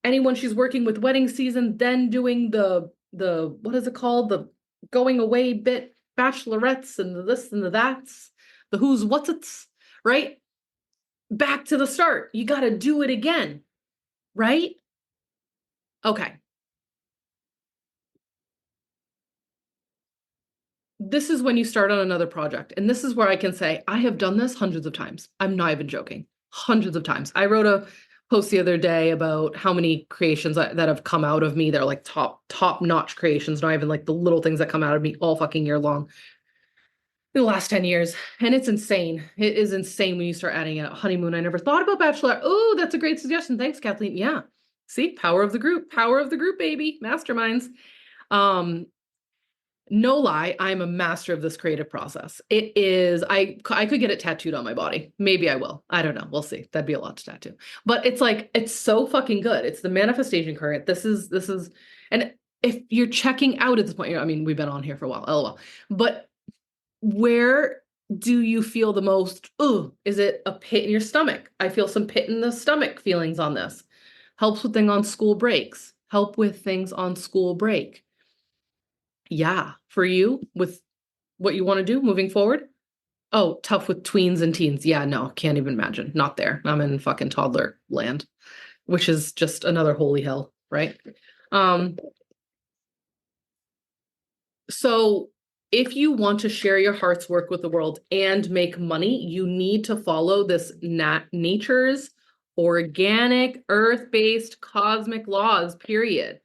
anyone she's working with wedding season, then doing the what is it called? The going away bit, bachelorettes and the this and the that's, the who's what's it's, right? Back to the start. You got to do it again, right? Okay. This is when you start on another project. And this is where I can say, I have done this hundreds of times. I'm not even joking. Hundreds of times. I wrote a post the other day about how many creations that have come out of me. They're like top notch creations, not even like the little things that come out of me all fucking year long in the last 10 years. And it's insane. It is insane when you start adding a honeymoon. I never thought about bachelor. Oh, that's a great suggestion. Thanks, Kathleen. Yeah. See, power of the group, baby, masterminds. Um, no lie, I'm a master of this creative process. It is, I could get it tattooed on my body. Maybe I will. I don't know. We'll see. That'd be a lot to tattoo. But it's like, it's so fucking good. It's the manifestation current. This is, and if you're checking out at this point, I mean, we've been on here for a while, lol. But where do you feel the most, is it a pit in your stomach? I feel some pit in the stomach feelings on this. Helps with things on school breaks. Help with things on school break. Yeah, for you with what you want to do moving forward. Oh, tough with tweens and teens. Yeah, no, can't even imagine. Not there. I'm in fucking toddler land, which is just another holy hell, right? Um, so if you want to share your heart's work with the world and make money, you need to follow this nature's organic, earth-based cosmic laws, period.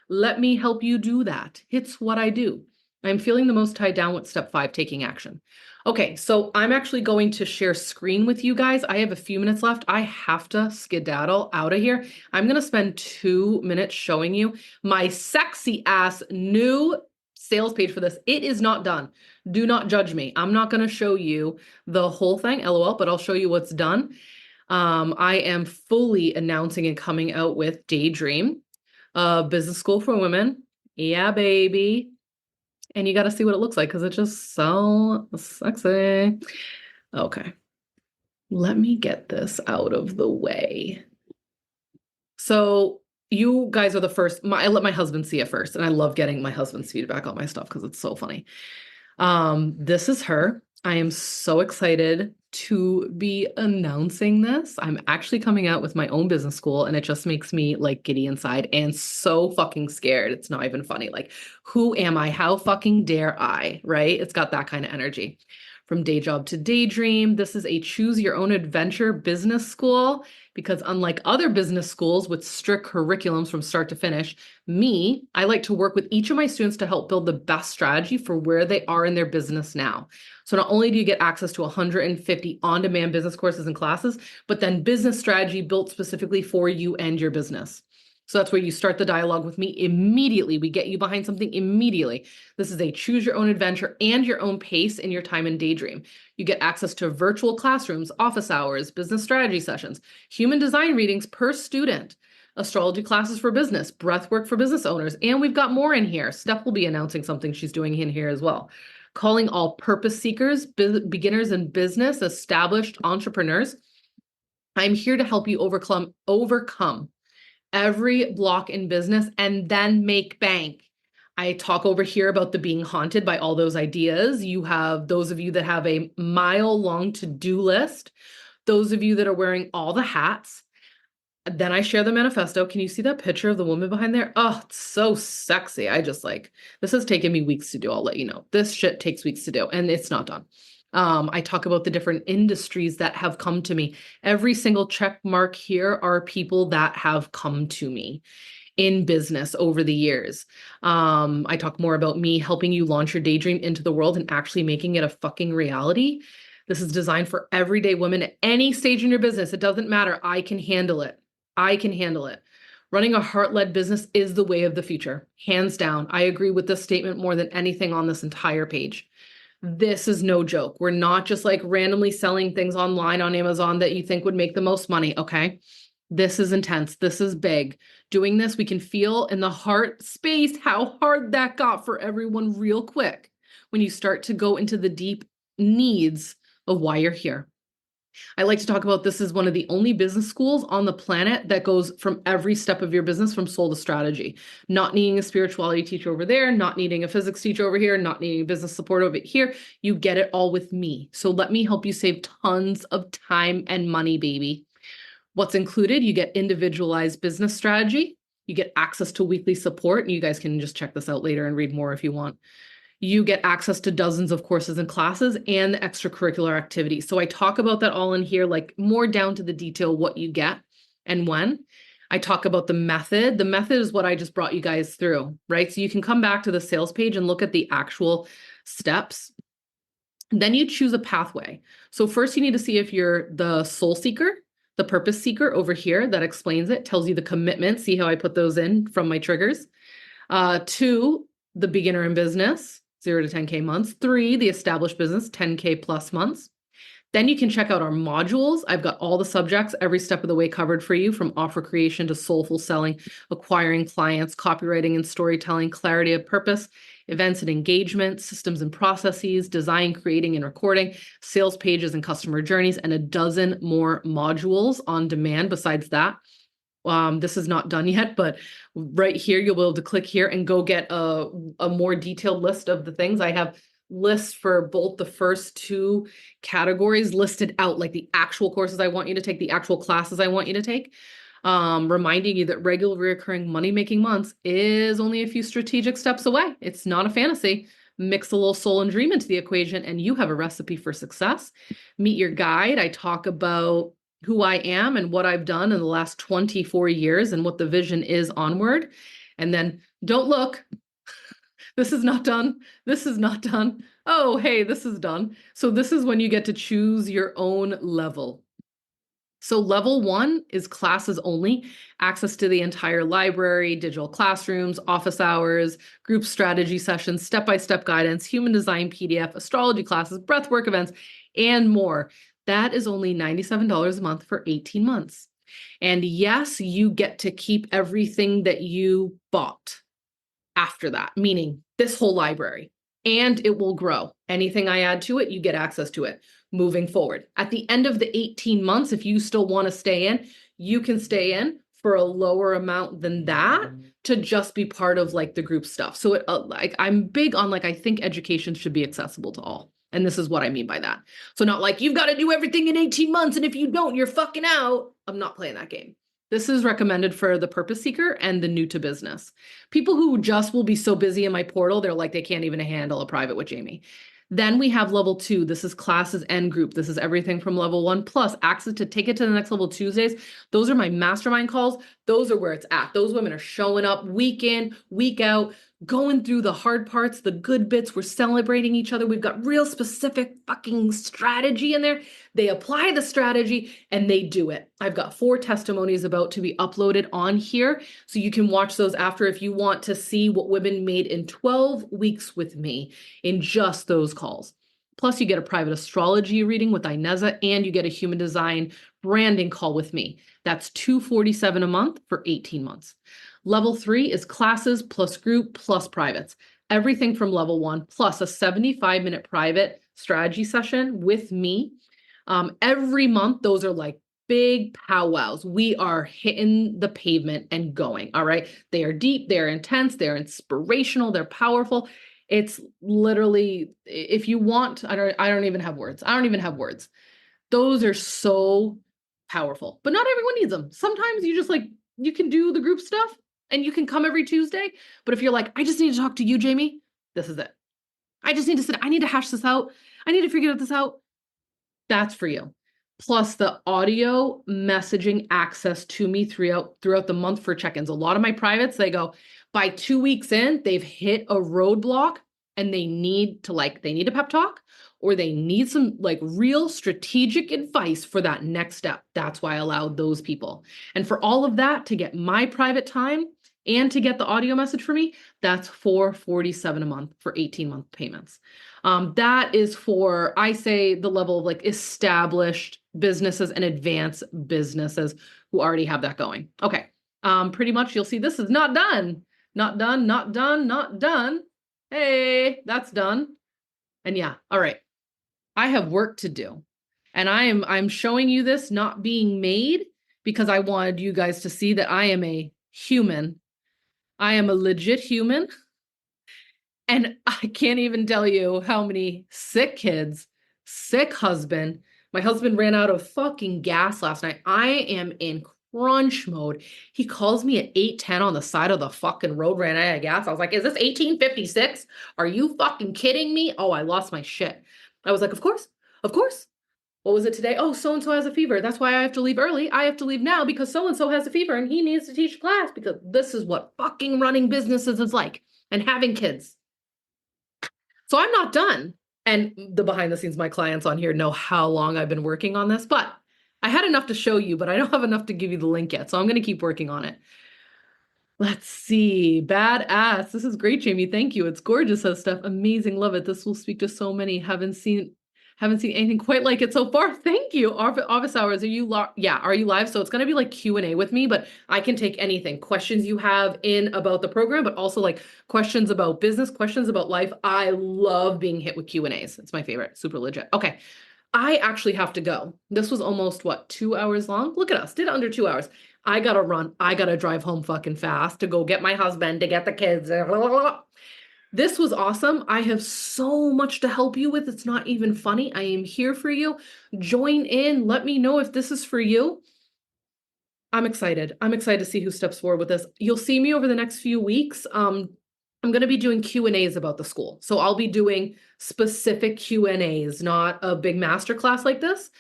Let me help you do that. It's what I do. I'm feeling the most tied down with step 5, taking action. Okay, so I'm actually going to share screen with you guys. I have a few minutes left. I have to skedaddle out of here. I'm going to spend 2 minutes showing you my sexy ass new sales page for this. It is not done. Do not judge me. I'm not going to show you the whole thing, LOL, but I'll show you what's done. I am fully announcing and coming out with DayDream, business school for women. Yeah, baby. And you got to see what it looks like because it's just so sexy. Okay. Let me get this out of the way. So you guys are the first. I let my husband see it first, and I love getting my husband's feedback on my stuff because it's so funny. This is her. I am so excited to be announcing this. I'm actually coming out with my own business school, and it just makes me like giddy inside and so fucking scared. It's not even funny. Like, who am I? How fucking dare I? Right? It's got that kind of energy. From day job to DayDream, this is a choose your own adventure business school because unlike other business schools with strict curriculums from start to finish, I like to work with each of my students to help build the best strategy for where they are in their business now. So not only do you get access to 150 on-demand business courses and classes, but then business strategy built specifically for you and your business. So that's where you start the dialogue with me immediately. We get you behind something immediately. This is a choose your own adventure and your own pace in your time in DayDream. You get access to virtual classrooms, office hours, business strategy sessions, human design readings per student, astrology classes for business, breath work for business owners, and we've got more in here. Steph will be announcing something she's doing in here as well. Calling all purpose seekers, beginners in business, established entrepreneurs. I'm here to help you overcome every block in business and then make bank. I talk over here about the being haunted by all those ideas. You have those of you that have a mile-long to-do list, those of you that are wearing all the hats. Then I share the manifesto. Can you see that picture of the woman behind there? Oh, it's so sexy. I just like, this has taken me weeks to do. I'll let you know. This shit takes weeks to do, and it's not done. I talk about the different industries that have come to me. Every single check mark here are people that have come to me in business over the years. I talk more about me helping you launch your DayDream into the world and actually making it a fucking reality. This is designed for everyday women at any stage in your business. It doesn't matter. I can handle it. I can handle it. Running a heart-led business is the way of the future. Hands down. I agree with this statement more than anything on this entire page. This is no joke. We're not just like randomly selling things online on Amazon that you think would make the most money, okay? This is intense. This is big. Doing this, we can feel in the heart space how hard that got for everyone real quick when you start to go into the deep needs of why you're here. I like to talk about this is one of the only business schools on the planet that goes from every step of your business from soul to strategy. Not needing a spirituality teacher over there, not needing a physics teacher over here, not needing business support over here. You get it all with me. So let me help you save tons of time and money, baby. What's included? You get individualized business strategy. You get access to weekly support. And you guys can just check this out later and read more if you want. You get access to dozens of courses and classes and the extracurricular activities. So I talk about that all in here, like more down to the detail, what you get and when. I talk about the method. The method is what I just brought you guys through, right? So you can come back to the sales page and look at the actual steps. Then you choose a pathway. So first you need to see if you're the soul seeker, the purpose seeker over here. That explains it, tells you the commitment. See how I put those in from my triggers. 2, the beginner in business, 0 to 10K months. 3, the established business, 10K plus months. Then you can check out our modules. I've got all the subjects every step of the way covered for you, from offer creation to soulful selling, acquiring clients, copywriting and storytelling, clarity of purpose, events and engagement, systems and processes, design, creating and recording, sales pages and customer journeys, and a dozen more modules on demand besides that. This is not done yet, but right here, you'll be able to click here and go get a more detailed list of the things. I have lists for both the first 2 categories listed out, like the actual courses I want you to take, the actual classes I want you to take. Reminding you that regular recurring money-making months is only a few strategic steps away. It's not a fantasy. Mix a little soul and dream into the equation, and you have a recipe for success. Meet your guide. I talk about who I am and what I've done in the last 24 years and what the vision is onward. And then don't look. This is not done. This is not done. Oh, hey, this is done. So this is when you get to choose your own level. So level 1 is classes only, access to the entire library, digital classrooms, office hours, group strategy sessions, step-by-step guidance, human design PDF, astrology classes, breathwork events, and more. That is only $97 a month for 18 months. And yes, you get to keep everything that you bought after that, meaning this whole library, and it will grow. Anything I add to it, you get access to it moving forward. At the end of the 18 months, if you still want to stay in, you can stay in for a lower amount than that to just be part of like the group stuff. So like I'm big on like, I think education should be accessible to all. And this is what I mean by that. So not like you've got to do everything in 18 months. And if you don't, you're fucking out. I'm not playing that game. This is recommended for the purpose seeker and the new to business. People who just will be so busy in my portal, they're like, they can't even handle a private with Jayme. Then we have level 2. This is classes and group. This is everything from level 1 plus access to take it to the next level Tuesdays. Those are my mastermind calls. Those are where it's at. Those women are showing up week in, week out, going through the hard parts, the good bits. We're celebrating each other. We've got real specific fucking strategy in there. They apply the strategy and they do it. I've got 4 testimonies about to be uploaded on here. So you can watch those after if you want to see what women made in 12 weeks with me in just those calls. Plus you get a private astrology reading with Ineza, and you get a human design branding call with me. That's $247 a month for 18 months. Level 3 is classes plus group plus privates. Everything from level 1 plus a 75-minute private strategy session with me. Every month, those are like big powwows. We are hitting the pavement and going. All right. They are deep, they're intense, they're inspirational, they're powerful. It's literally, if you want, I don't even have words. I don't even have words. Those are so powerful, but not everyone needs them. Sometimes you just like, you can do the group stuff and you can come every Tuesday. But if you're like, I just need to talk to you, Jayme, this is it. I just need to sit, I need to hash this out. I need to figure this out. That's for you. Plus the audio messaging access to me throughout the month for check-ins. A lot of my privates, they go by 2 weeks in, they've hit a roadblock and they need a pep talk, or they need some like real strategic advice for that next step. That's why I allowed those people. And for all of that, to get my private time and to get the audio message for me, that's $447 a month for 18-month payments. That is for, I say, the level of like established businesses and advanced businesses who already have that going. Okay. Pretty much you'll see this is not done. Not done, not done, not done. Hey, that's done. And yeah, all right. I have work to do. And I'm showing you this not being made because I wanted you guys to see that I am a human. I am a legit human. And I can't even tell you how many sick kids, sick husband. My husband ran out of fucking gas last night. I am in crunch mode. He calls me at 8:10 on the side of the fucking road, ran out of gas. I was like, is this 1856? Are you fucking kidding me? Oh, I lost my shit. I was like, of course, of course. What was it today? Oh, so and so has a fever. That's why I have to leave early. I have to leave now because so and so has a fever and he needs to teach class because this is what fucking running businesses is like and having kids. So I'm not done. And the behind the scenes, my clients on here know how long I've been working on this, but I had enough to show you, but I don't have enough to give you the link yet. So I'm going to keep working on it. Let's see. Badass. This is great, Jayme. Thank you. It's gorgeous, says Steph. Amazing. Love it. This will speak to so many. Haven't seen anything quite like it so far. Thank you. Office hours. Are you yeah, are you live? So it's going to be like Q&A with me, but I can take anything. Questions you have in about the program, but also like questions about business, questions about life. I love being hit with Q&As. It's my favorite. Super legit. Okay. I actually have to go. This was almost what, 2 hours long? Look at us, did it under 2 hours. I gotta run. I gotta drive home fucking fast to go get my husband, to get the kids. This was awesome. I have so much to help you with. It's not even funny. I am here for you. Join in. Let me know if this is for you. I'm excited. I'm excited to see who steps forward with this. You'll see me over the next few weeks. I'm going to be doing Q&As about the school. So I'll be doing specific Q&As, not a big masterclass like this,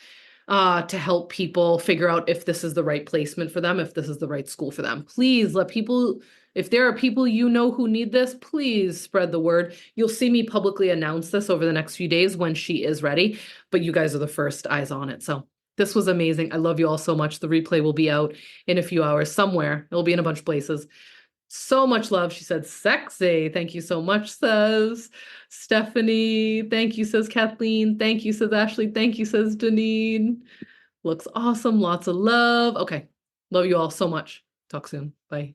to help people figure out if this is the right placement for them, if this is the right school for them. Please let people, if there are people you know who need this, please spread the word. You'll see me publicly announce this over the next few days when she is ready, but you guys are the first eyes on it. So this was amazing. I love you all so much. The replay will be out in a few hours somewhere. It'll be in a bunch of places. So much love. She said, sexy. Thank you so much, says Stephanie. Thank you, says Kathleen. Thank you, says Ashley. Thank you, says Janine. Looks awesome. Lots of love. Okay. Love you all so much. Talk soon. Bye.